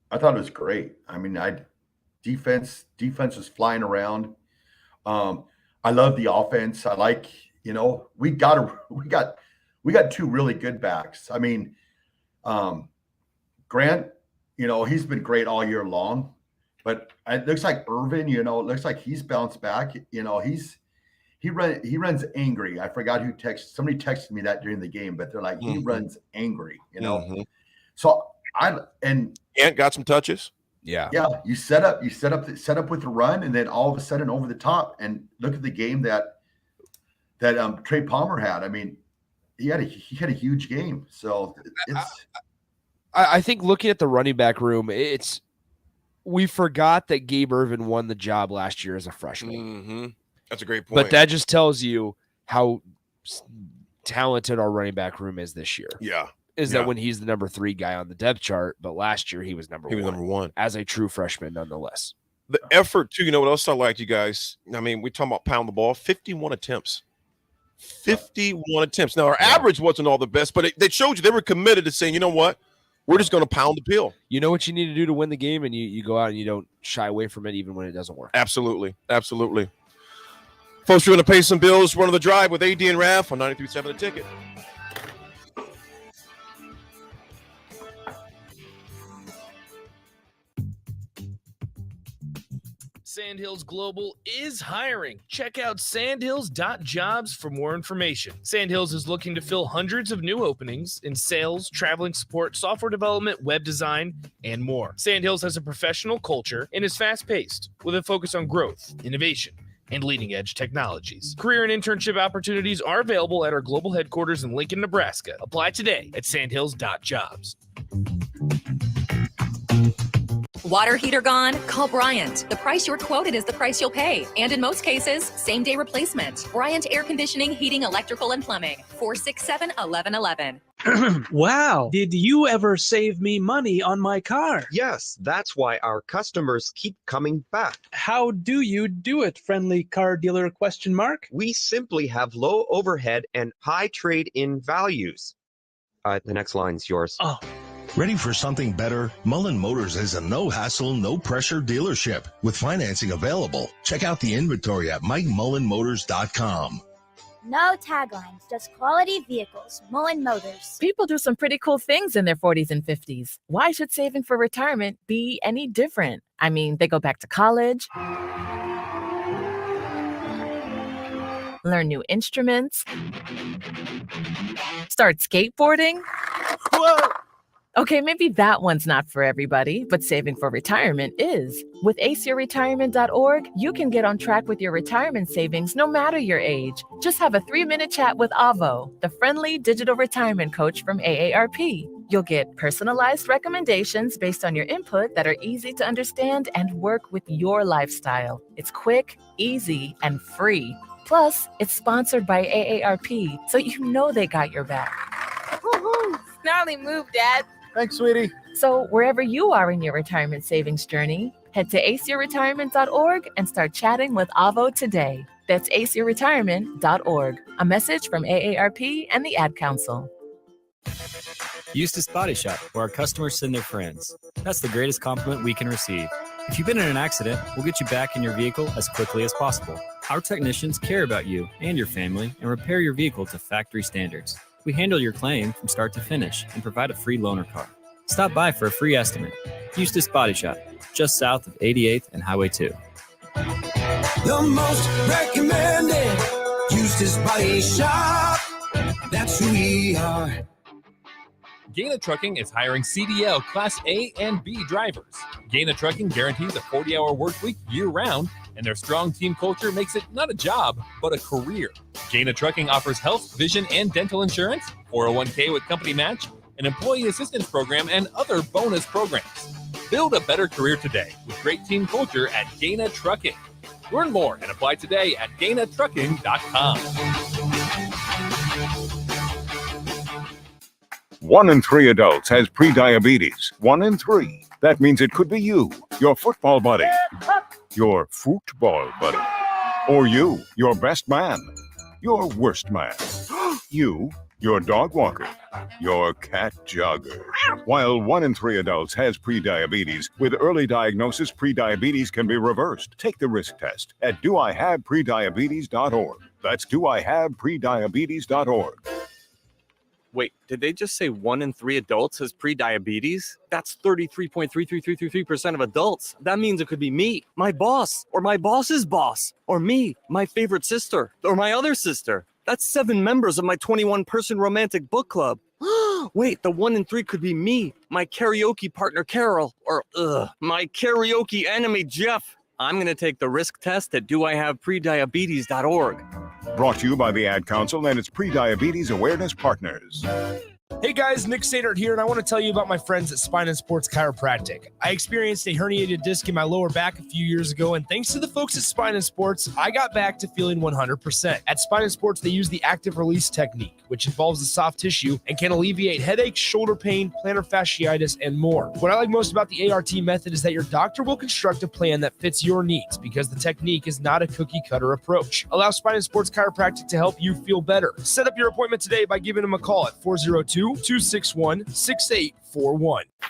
I thought it was great. I mean, defense was flying around. I love the offense. I like, we got 2 really good backs. I mean, Grant, he's been great all year long, but it looks like Irvin, it looks like he's bounced back. He runs angry. I forgot somebody texted me that during the game, but they're like, he runs angry, So Ant got some touches. Yeah. You set up with the run, and then all of a sudden over the top, and look at the game that Trey Palmer had. I mean, he had a huge game. So it's. I think looking at the running back room, we forgot that Gabe Ervin won the job last year as a freshman. Mm-hmm. That's a great point. But that just tells you how talented our running back room is this year. Yeah. That when he's the number 3 guy on the depth chart, but last year he was number one as a true freshman nonetheless. The effort too, you know what else I like, you guys? I mean, we talking about pound the ball, 51 attempts. 51 attempts. Now our average wasn't all the best, but they showed you they were committed to saying, you know what? We're just going to pound the pill. You know what you need to do to win the game, and you go out and you don't shy away from it even when it doesn't work. Absolutely. Absolutely. Folks, we're going to pay some bills. Run on the drive with AD and Raff on 93.7 The Ticket. Sandhills Global is hiring. Check out sandhills.jobs for more information. Sandhills is looking to fill hundreds of new openings in sales, traveling support, software development, web design, and more. Sandhills has a professional culture and is fast-paced with a focus on growth, innovation, and leading-edge technologies. Career and internship opportunities are available at our global headquarters in Lincoln, Nebraska. Apply today at sandhills.jobs. Water heater gone? Call Bryant. The price you're quoted is the price you'll pay. And in most cases, same-day replacement. Bryant Air Conditioning, Heating, Electrical, and Plumbing. 467-1111. Wow. Did you ever save me money on my car? Yes, that's why our customers keep coming back. How do you do it, friendly car dealer ? We simply have low overhead and high trade-in values. The next line's yours. Oh. Ready for something better? Mullen Motors is a no-hassle, no-pressure dealership with financing available. Check out the inventory at MikeMullenMotors.com. No taglines, just quality vehicles. Mullen Motors. People do some pretty cool things in their 40s and 50s. Why should saving for retirement be any different? I mean, they go back to college, learn new instruments, start skateboarding. Whoa! Okay, maybe that one's not for everybody, but saving for retirement is. With aceyourretirement.org, you can get on track with your retirement savings no matter your age. Just have a 3-minute chat with Avo, the friendly digital retirement coach from AARP. You'll get personalized recommendations based on your input that are easy to understand and work with your lifestyle. It's quick, easy, and free. Plus, it's sponsored by AARP, so you know they got your back. Woohoo! Snarly move, Dad. Thanks, sweetie. So wherever you are in your retirement savings journey, head to aceyourretirement.org and start chatting with Avo today. That's aceyourretirement.org. A message from AARP and the Ad Council. Eustace Body Shop, where our customers send their friends. That's the greatest compliment we can receive. If you've been in an accident, we'll get you back in your vehicle as quickly as possible. Our technicians care about you and your family and repair your vehicle to factory standards. We handle your claim from start to finish and provide a free loaner car. Stop by for a free estimate. Eustace Body Shop, just south of 88th and Highway 2. The most recommended Eustace Body Shop. That's who we are. Gaina Trucking is hiring CDL Class A and B drivers. Gaina Trucking guarantees a 40-hour work week year-round, and their strong team culture makes it not a job, but a career. Gaina Trucking offers health, vision, and dental insurance, 401k with company match, an employee assistance program, and other bonus programs. Build a better career today with great team culture at Gaina Trucking. Learn more and apply today at GainaTrucking.com. 1 in 3 adults has prediabetes. 1 in 3. That means it could be you, your football buddy, your football buddy, or you, your best man, your worst man, you, your dog walker, your cat jogger. While 1 in 3 adults has prediabetes, with early diagnosis, prediabetes can be reversed. Take the risk test at doihaveprediabetes.org. That's doihaveprediabetes.org. Wait, did they just say 1 in 3 adults has prediabetes? That's 33.3333% of adults. That means it could be me, my boss, or my boss's boss, or me, my favorite sister, or my other sister. That's 7 members of my 21-person romantic book club. Wait, the 1 in 3 could be me, my karaoke partner Carol, or my karaoke enemy Jeff. I'm going to take the risk test at doihaveprediabetes.org. Brought to you by the Ad Council and its pre-diabetes awareness partners. Hey guys, Nick Sadert here, and I want to tell you about my friends at Spine and Sports Chiropractic. I experienced a herniated disc in my lower back a few years ago, and thanks to the folks at Spine and Sports, I got back to feeling 100%. At Spine and Sports, they use the active release technique, which involves the soft tissue and can alleviate headaches, shoulder pain, plantar fasciitis, and more. What I like most about the ART method is that your doctor will construct a plan that fits your needs because the technique is not a cookie-cutter approach. Allow Spine and Sports Chiropractic to help you feel better. Set up your appointment today by giving them a call at 402-261-6841.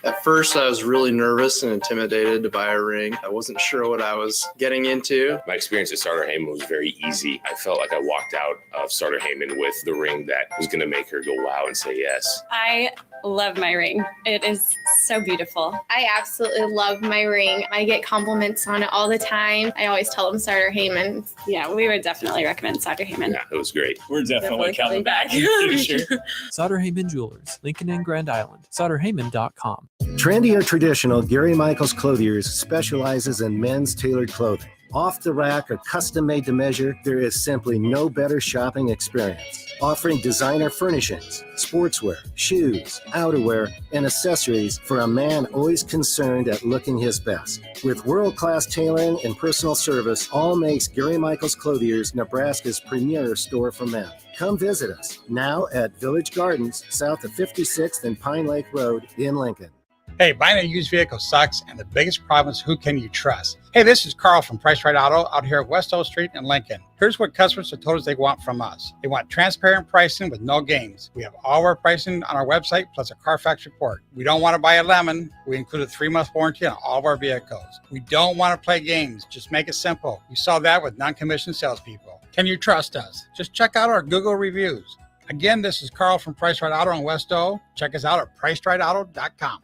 At first, I was really nervous and intimidated to buy a ring. I wasn't sure what I was getting into. My experience at Starter Heyman was very easy. I felt like I walked out of Starter Heyman with the ring that was going to make her go wow and say yes. I love my ring. It is so beautiful. I absolutely love my ring. I get compliments on it all the time. I always tell them Starter Heyman. Yeah, we would definitely recommend Starter Heyman. Yeah, it was great. We're definitely coming back. Sure. Sauter Heyman Jewelers, Lincoln and Grand Island. SauterHeyman.com. Trendy or traditional, Gary Michaels Clothiers specializes in men's tailored clothing. Off the rack or custom made to measure, there is simply no better shopping experience. Offering designer furnishings, sportswear, shoes, outerwear, and accessories for a man always concerned at looking his best. With world-class tailoring and personal service, all makes Gary Michaels Clothiers Nebraska's premier store for men. Come visit us now at Village Gardens, south of 56th and Pine Lake Road in Lincoln. Hey, buying a used vehicle sucks, and the biggest problem is who can you trust? Hey, this is Carl from Price Right Auto out here at West O Street in Lincoln. Here's what customers have told us they want from us. They want transparent pricing with no games. We have all of our pricing on our website, plus a Carfax report. We don't want to buy a lemon. We include a 3-month warranty on all of our vehicles. We don't want to play games. Just make it simple. You saw that with non-commissioned salespeople. Can you trust us? Just check out our Google reviews. Again, this is Carl from Price Right Auto in West O. Check us out at PriceRightAuto.com.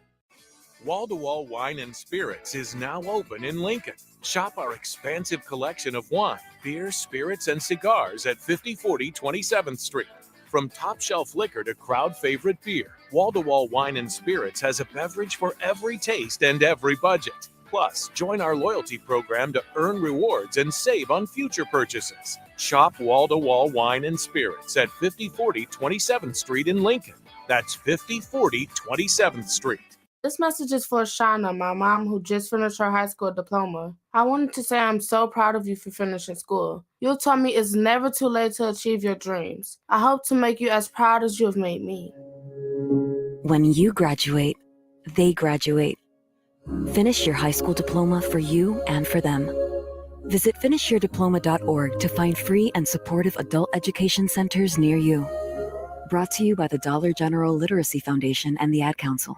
Wall-to-Wall Wine and Spirits is now open in Lincoln. Shop our expansive collection of wine, beer, spirits, and cigars at 5040 27th Street. From top shelf liquor to crowd favorite beer, Wall-to-Wall Wine and Spirits has a beverage for every taste and every budget. Plus, join our loyalty program to earn rewards and save on future purchases. Shop Wall-to-Wall Wine and Spirits at 5040 27th Street in Lincoln. That's 5040 27th Street. This message is for Schiano, my mom who just finished her high school diploma. I wanted to say I'm so proud of you for finishing school. You told me it's never too late to achieve your dreams. I hope to make you as proud as you have made me. When you graduate, they graduate. Finish your high school diploma for you and for them. Visit finishyourdiploma.org to find free and supportive adult education centers near you. Brought to you by the Dollar General Literacy Foundation and the Ad Council.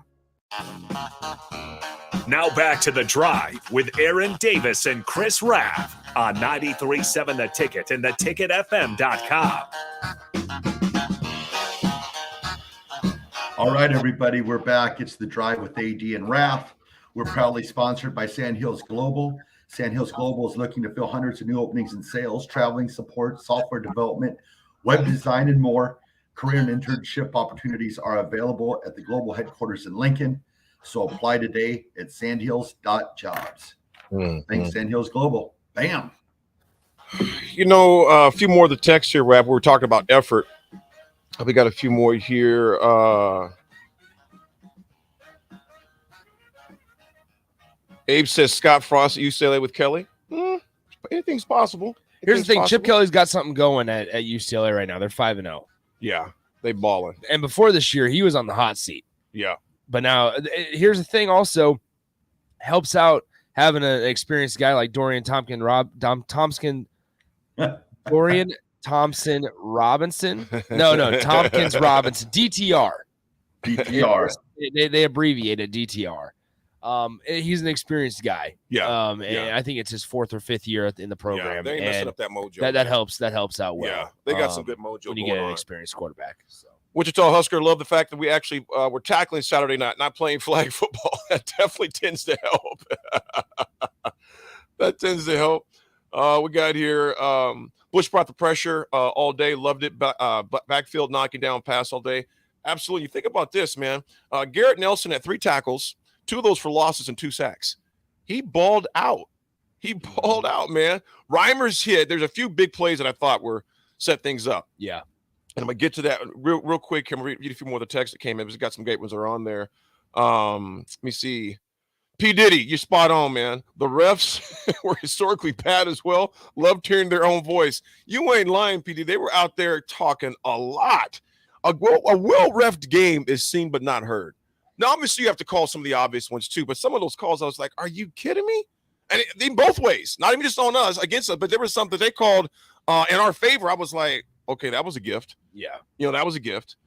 Now back to The Drive with Aaron Davis and Chris Raff on 93.7 The Ticket and theticketfm.com. All right, everybody, we're back. It's The Drive with AD and Raff. We're proudly sponsored by Sandhills Global. Sandhills Global is looking to fill hundreds of new openings in sales, traveling support, software development, web design, and more. Career and internship opportunities are available at the global headquarters in Lincoln. So apply today at sandhills.jobs. Thanks, Sandhills Global. Bam. You know, a few more of the text here, Raff. We were talking about effort. We got a few more here. Abe says Scott Frost at UCLA with Kelly. Anything's possible. Here's the thing. Chip Kelly's got something going at UCLA right now. They're 5-0. Yeah, they balling. And before this year, he was on the hot seat. Yeah. But now, here's the thing also, helps out having an experienced guy like Dorian Thompson Robinson. No, Tompkins Robinson. DTR. They abbreviated DTR. He's an experienced guy. Yeah. And I think it's his 4th or 5th year in the program. Yeah, they ain't messing up that mojo. That helps out well. Yeah, they got some good mojo when you get an experienced quarterback. So. Wichita Husker love the fact that we actually were tackling Saturday night, not playing flag football. That definitely tends to help. That tends to help. We got here. Bush brought the pressure all day. Loved it. Backfield knocking down pass all day. Absolutely. You think about this, man. Garrett Nelson had 3 tackles, 2 of those for losses and 2 sacks. He balled out. Man. Reimer's hit. There's a few big plays that I thought were set things up. Yeah. And I'm going to get to that real quick. I'm going to read a few more of the texts that came in. We've got some great ones that are on there. Let me see. P. Diddy, you're spot on, man. The refs were historically bad as well. Loved hearing their own voice. You ain't lying, P. Diddy. They were out there talking a lot. A well-refed game is seen but not heard. Now, obviously, you have to call some of the obvious ones, too. But some of those calls, I was like, are you kidding me? And in both ways. Not even just on us, against us. But there was something they called in our favor. I was like, okay, that was a gift. Yeah. That was a gift.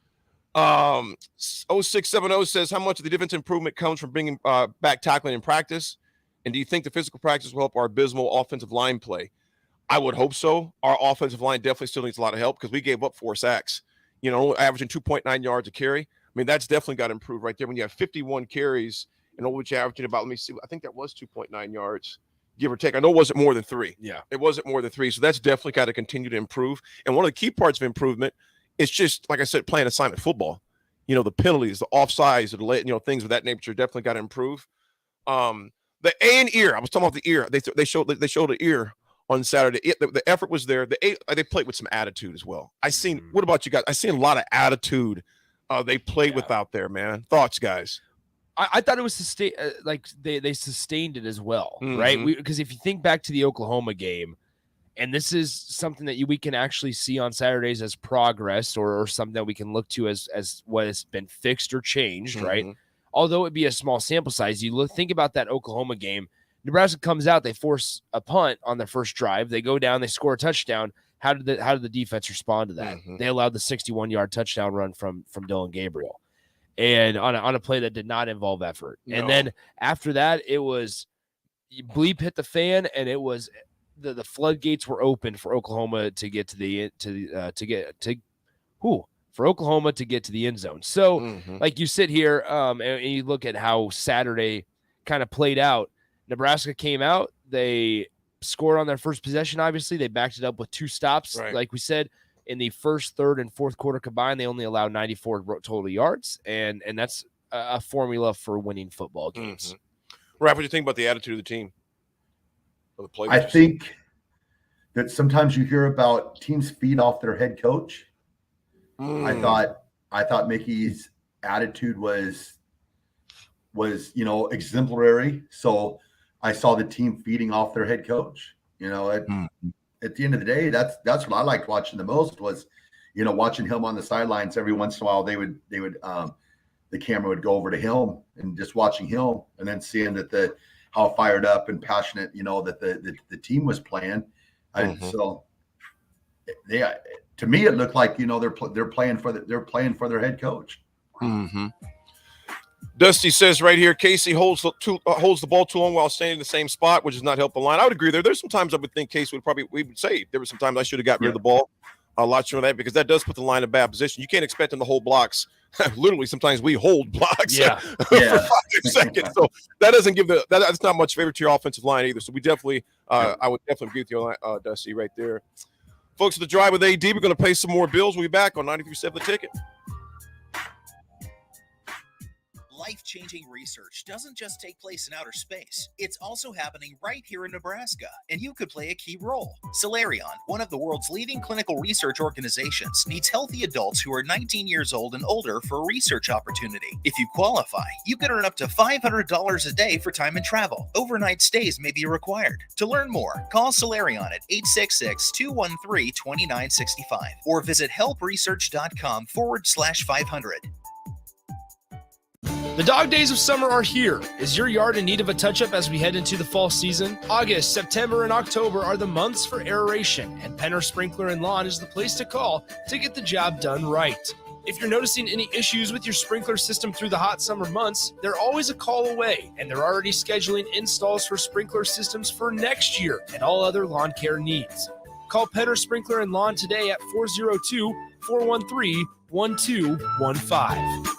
0670 says, how much of the defense improvement comes from bringing back tackling in practice? And do you think the physical practice will help our abysmal offensive line play? I would hope so. Our offensive line definitely still needs a lot of help because we gave up 4 sacks, averaging 2.9 yards a carry. I mean, that's definitely got to improve right there. When you have 51 carries and which averaging about, let me see, I think that was 2.9 yards, give or take. I know it wasn't more than 3. Yeah. It wasn't more than 3. So that's definitely got to continue to improve. And one of the key parts of improvement is just, like I said, playing assignment football. The penalties, the offsides, the things of that nature definitely got to improve. The A and ear, I was talking about the ear. They showed the ear on Saturday. The effort was there. They played with some attitude as well. What about you guys? I seen a lot of attitude they played with out there, man. Thoughts, guys? I thought it was they sustained it as well, right? Mhm. Because if you think back to the Oklahoma game, and this is something that we can actually see on Saturdays as progress or something that we can look to as what has been fixed or changed, right? Although it be a small sample size, think about that Oklahoma game. Nebraska comes out, they force a punt on their first drive. They go down, they score a touchdown. How did the defense respond to that? They allowed the 61-yard touchdown run from Dylan Gabriel, and on a play that did not involve effort. No. And then after that, it was bleep hit the fan, and it was the floodgates were open for Oklahoma to get to the end zone. So like you sit here and you look at how Saturday kind of played out. Nebraska came out, they scored on their first possession. Obviously, they backed it up with 2 stops. Right. Like we said, in the first, third, and fourth quarter combined, they only allowed 94 total yards, and that's a formula for winning football games. Raff, what do you think about the attitude of the team? I think that sometimes you hear about teams feed off their head coach. I thought Mickey's attitude was exemplary. So I saw the team feeding off their head coach. At the end of the day, that's what I liked watching the most was, watching him on the sidelines. Every once in a while, the camera would go over to him and just watching him, and then seeing that how fired up and passionate, that the team was playing. So to me, it looked like, they're playing for their head coach. Dusty says right here, Casey holds the ball too long while staying in the same spot, which is not helping the line. I would agree there. There's some times I would think Casey we would say there were some times I should have got rid of the ball a lot sooner than that, because that does put the line in a bad position. You can't expect them to hold blocks. Literally, sometimes we hold blocks for 5 seconds. So that doesn't give that's not much favor to your offensive line either. So we definitely, I would definitely agree with you, Dusty, right there. Folks, at the Drive with AD, we're going to pay some more bills. We'll be back on 93.7 The Ticket. Life-changing research doesn't just take place in outer space. It's also happening right here in Nebraska, and you could play a key role. Solarion, one of the world's leading clinical research organizations, needs healthy adults who are 19 years old and older for a research opportunity. If you qualify, you can earn up to $500 a day for time and travel. Overnight stays may be required. To learn more, call Solarion at 866-213-2965 or visit helpresearch.com/500. The dog days of summer are here. Is your yard in need of a touch-up as we head into the fall season? August, September, and October are the months for aeration, and Penner Sprinkler and Lawn is the place to call to get the job done right. If you're noticing any issues with your sprinkler system through the hot summer months, they're always a call away, and they're already scheduling installs for sprinkler systems for next year and all other lawn care needs. Call Penner Sprinkler and Lawn today at 402-413-1215.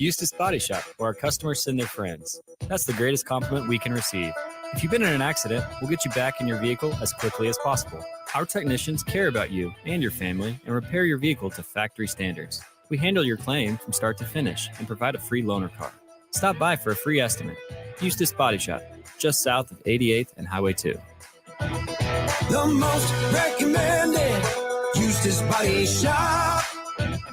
Eustace Body Shop, where our customers send their friends. That's the greatest compliment we can receive. If you've been in an accident, we'll get you back in your vehicle as quickly as possible. Our technicians care about you and your family and repair your vehicle to factory standards. We handle your claim from start to finish and provide a free loaner car. Stop by for a free estimate. Eustace Body Shop, just south of 88th and Highway 2. The most recommended Eustace Body Shop.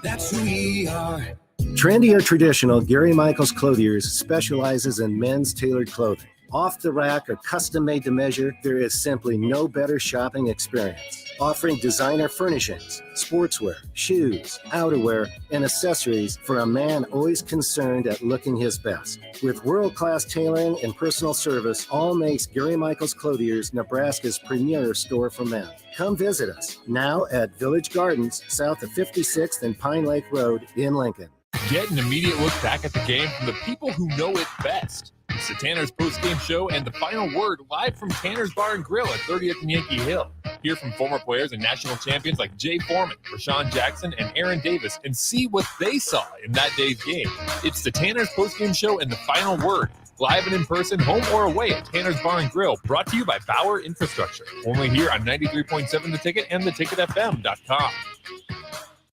That's who we are. Trendy or traditional, Gary Michaels Clothiers specializes in men's tailored clothing. Off the rack or custom made to measure, there is simply no better shopping experience. Offering designer furnishings, sportswear, shoes, outerwear, and accessories for a man always concerned at looking his best. With world-class tailoring and personal service, all makes Gary Michaels Clothiers Nebraska's premier store for men. Come visit us now at Village Gardens, south of 56th and Pine Lake Road in Lincoln. Get an immediate look back at the game from the people who know it best. It's the Tanner's post-game show and the final word live from Tanner's Bar and Grill at 30th and Yankee Hill. Hear from former players and national champions like Jay Foreman, Rashawn Jackson, and Aaron Davis and see what they saw in that day's game. It's the Tanner's post-game show and the final word. Live and in person, home or away at Tanner's Bar and Grill, brought to you by Bauer Infrastructure. Only here on 93.7 The Ticket and theticketfm.com.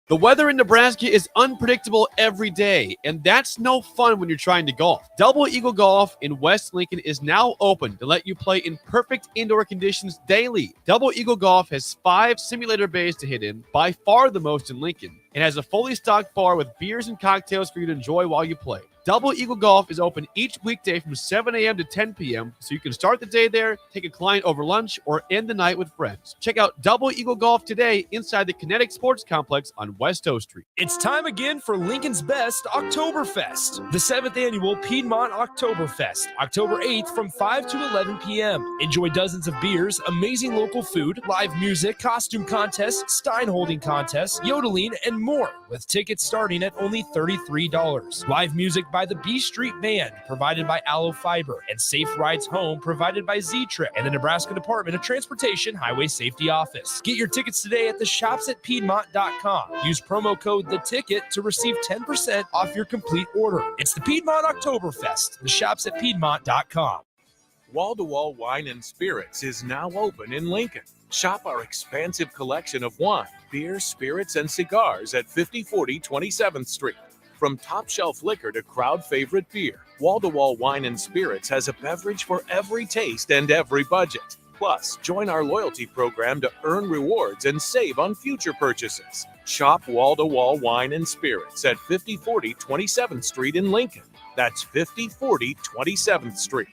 The weather in Nebraska is unpredictable every day, and that's no fun when you're trying to golf. Double Eagle Golf in West Lincoln is now open to let you play in perfect indoor conditions daily. Double Eagle Golf has 5 simulator bays to hit in, by far the most in Lincoln, and has a fully stocked bar with beers and cocktails for you to enjoy while you play. Double Eagle Golf is open each weekday from 7 a.m. to 10 p.m., so you can start the day there, take a client over lunch, or end the night with friends. Check out Double Eagle Golf today inside the Kinetic Sports Complex on West O Street. It's time again for Lincoln's Best Oktoberfest, the 7th annual Piedmont Oktoberfest, October 8th from 5 to 11 p.m. Enjoy dozens of beers, amazing local food, live music, costume contests, stein holding contests, yodeling, and more, with tickets starting at only $33. Live music by the B Street Band, provided by Aloe Fiber, and safe rides home, provided by Z-Trip and the Nebraska Department of Transportation Highway Safety Office. Get your tickets today at the shopsatpiedmont.com. Use promo code THETICKET to receive 10% off your complete order. It's the Piedmont Oktoberfest, the shopsatpiedmont.com. Wall-to-Wall Wine and Spirits is now open in Lincoln. Shop our expansive collection of wine, beer, spirits, and cigars at 5040 27th Street. From top-shelf liquor to crowd-favorite beer, Wall-to-Wall Wine and Spirits has a beverage for every taste and every budget. Plus, join our loyalty program to earn rewards and save on future purchases. Shop Wall-to-Wall Wine and Spirits at 5040 27th Street in Lincoln. That's 5040 27th Street.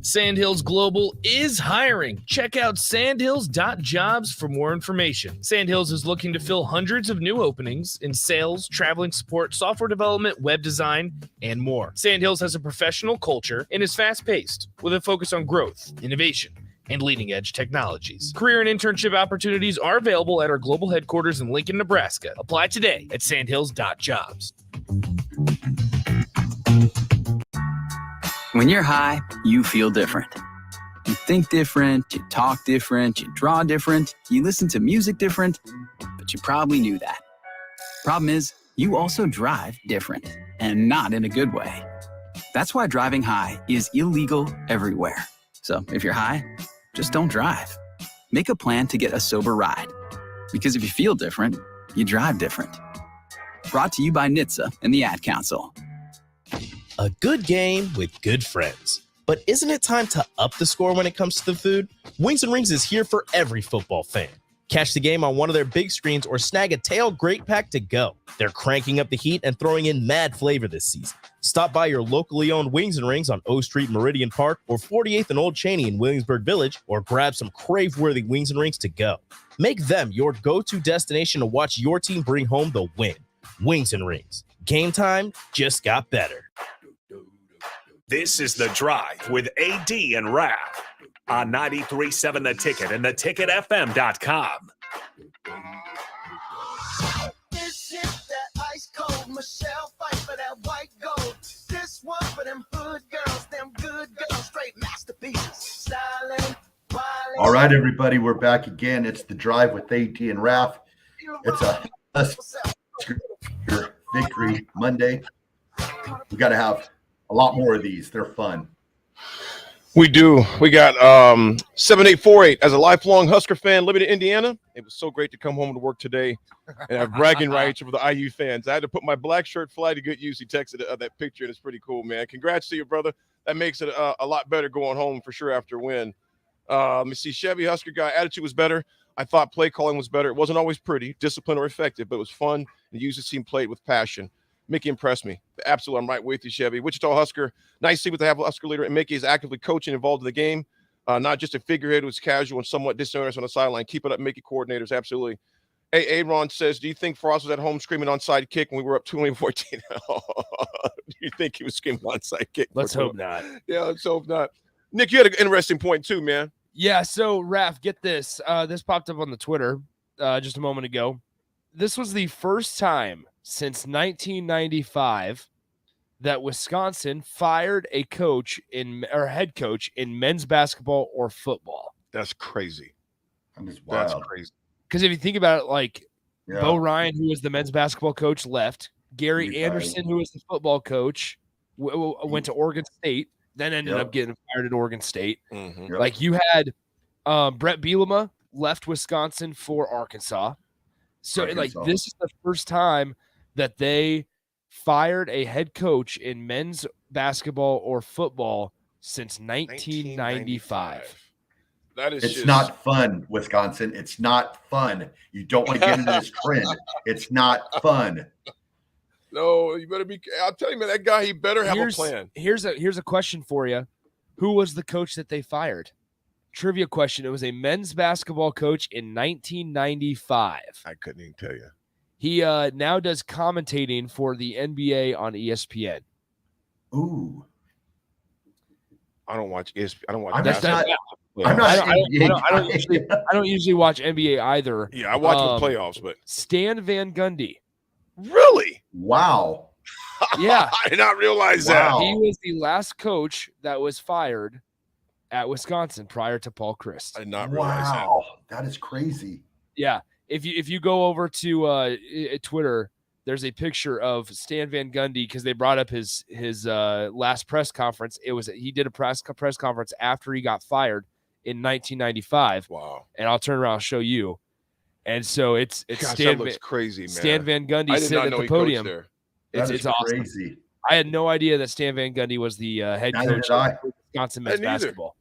Sandhills Global is hiring. Check out sandhills.jobs for more information. Sandhills is looking to fill hundreds of new openings in sales, traveling support, software development, web design, and more. Sandhills has a professional culture and is fast-paced with a focus on growth, innovation, and leading-edge technologies. Career and internship opportunities are available at our global headquarters in Lincoln, Nebraska. Apply today at sandhills.jobs. When you're high, you feel different. You think different, you talk different, you draw different, you listen to music different, but you probably knew that. Problem is, you also drive different, and not in a good way. That's why driving high is illegal everywhere. So if you're high, just don't drive. Make a plan to get a sober ride. Because if you feel different, you drive different. Brought to you by NHTSA and the Ad Council. A good game with good friends. But isn't it time to up the score when it comes to the food? Wings and Rings is here for every football fan. Catch the game on one of their big screens or snag a tailgate pack to go. They're cranking up the heat and throwing in mad flavor this season. Stop by your locally owned Wings and Rings on O Street, Meridian Park, or 48th and Old Cheney in Williamsburg Village, or grab some crave-worthy Wings and Rings to go. Make them your go-to destination to watch your team bring home the win. Wings and Rings. Game time just got better. This is The Drive with AD and Raff on 93.7 The Ticket and theticketfm.com. This is that ice cold Michelle fight for that white gold. This one for them hood girls, them good girls, straight masterpieces. Styling, wilding. All right, everybody, we're back again. It's The Drive with AD and Raff. It's a victory Monday. We got to have a lot more of these. They're fun. We do. We got 7848 as a lifelong Husker fan living in Indiana. It was so great to come home to work today and have bragging rights over the IU fans. I had to put my black shirt fly to good use. He texted that picture, and it's pretty cool, man. Congrats to you, brother. That makes it a lot better going home for sure after a win. Let me see. Chevy Husker guy, attitude was better. I thought play calling was better. It wasn't always pretty, disciplined, or effective, but it was fun. And used the team played with passion. Mickey impressed me. Absolutely, I'm right with you, Chevy. Wichita Husker, nice to see what they have a Husker leader. And Mickey is actively coaching, involved in the game. Not just a figurehead who's casual and somewhat dishonest on the sideline. Keep it up, Mickey coordinators, absolutely. Hey, Aaron says, do you think Frost was at home screaming onside kick when we were up 2014? Do you think he was screaming onside kick? Let's hope not. Yeah, let's hope not. Nick, you had an interesting point too, man. Yeah, so Raff, get this. This popped up on the Twitter just a moment ago. This was the first time since 1995 that Wisconsin fired a head coach in men's basketball or football. That's crazy. That's wild. That's crazy. Because if you think about it, like Bo Ryan, who was the men's basketball coach, left. Gary Anderson, who was the football coach, went to Oregon State, then ended up getting fired at Oregon State. Mm-hmm. Like you had Brett Bielema left Wisconsin for Arkansas. So like this is the first time that they fired a head coach in men's basketball or football since 1995. That is it's not fun, Wisconsin. It's not fun. You don't want to get into this trend. It's not fun. No, you better be. I'll tell you, man, that guy, he better have a plan. Here's a question for you. Who was the coach that they fired? Trivia question. It was a men's basketball coach in 1995. I couldn't even tell you. He now does commentating for the NBA on ESPN. Ooh. I don't watch ESPN. I don't watch. I don't usually watch NBA either. Yeah, I watch the playoffs, but Stan Van Gundy. Really? Wow. Yeah. I did not realize that. He was the last coach that was fired at Wisconsin prior to Paul Chryst. I did not realize that. Wow. That is crazy. Yeah. If you go over to Twitter, there's a picture of Stan Van Gundy because they brought up his last press conference. He did a press conference after he got fired in 1995. Wow. And I'll turn around and show you. And so it's Gosh, Stan, that looks crazy, man. Stan Van Gundy sitting at the podium. It's awesome. Crazy. I had no idea that Stan Van Gundy was the head coach of Wisconsin men's basketball.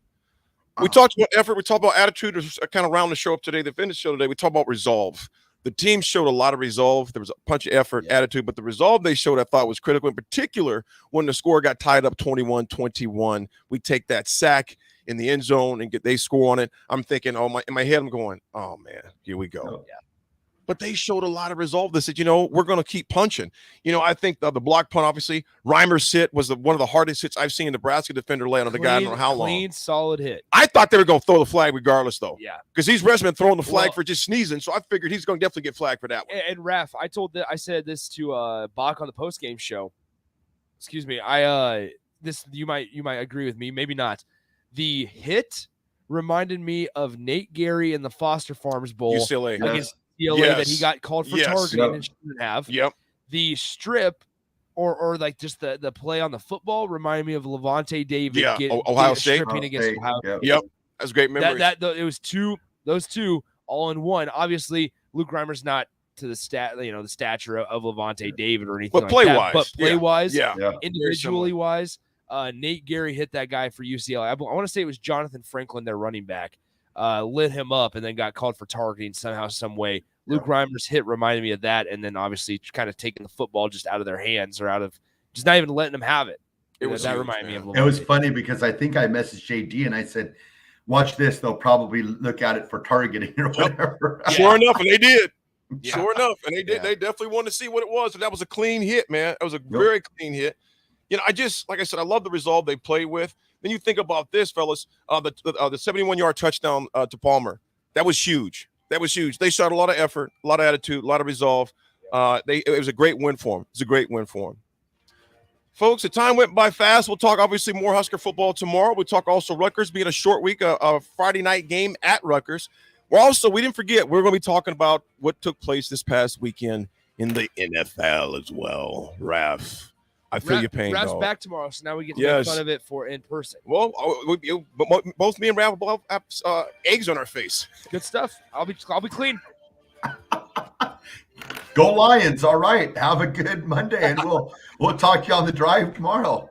We talked about effort. We talked about attitude. Kind of round the show up today. The finish show today. We talked about resolve. The team showed a lot of resolve. There was a bunch of effort, attitude, but the resolve they showed I thought was critical, in particular when the score got tied up 21-21. We take that sack in the end zone and they score on it. I'm thinking, in my head, I'm going, oh, man, here we go. Yeah. But they showed a lot of resolve. They said, we're going to keep punching. I think the block punt, obviously, Reimer's hit was one of the hardest hits I've seen a Nebraska defender land on the guy. I don't know how long. Clean, solid hit. I thought they were going to throw the flag regardless, though. Yeah. Because he's been throwing the flag for just sneezing, so I figured he's going to definitely get flagged for that one. And Raff, I said this to Bach on the postgame show. Excuse me. You might agree with me, maybe not. The hit reminded me of Nate Gary in the Foster Farms Bowl UCLA against UCLA that he got called for targeting and shouldn't have. Yep. The strip or like just the play on the football reminded me of Levante David. Ohio State stripping against Ohio State. Yep. That's great memory. It was those two all in one. Obviously, Luke Reimer's not to the stature of Levante David or anything. But play-wise, but play-wise, yeah. individually wise. Nate Gary hit that guy for UCLA. I want to say it was Jonathan Franklin, their running back, lit him up and then got called for targeting somehow, some way. Luke Reimer's hit reminded me of that, and then obviously kind of taking the football just out of their hands or out of just not even letting them have it. That reminded me of Levante. It was funny because I think I messaged JD and I said, watch this. They'll probably look at it for targeting or whatever. Sure enough, and they did. Yeah. Sure enough, and they did. Yeah. They definitely wanted to see what it was, and that was a clean hit, man. It was a very clean hit. Like I said, I love the resolve they play with. Then you think about this, fellas, the 71-yard touchdown to Palmer. That was huge. They shot a lot of effort, a lot of attitude, a lot of resolve. It was a great win for them. Folks, the time went by fast. We'll talk, obviously, more Husker football tomorrow. We'll talk also Rutgers being a short week, a Friday night game at Rutgers. We didn't forget, we're going to be talking about what took place this past weekend in the NFL as well. Raff. I feel your pain. Raff's back tomorrow, so now we get to make fun of it for in person. Well, both me and Raff will have eggs on our face. Good stuff. I'll be clean. Go Lions! All right, have a good Monday, and we'll talk to you on the drive tomorrow.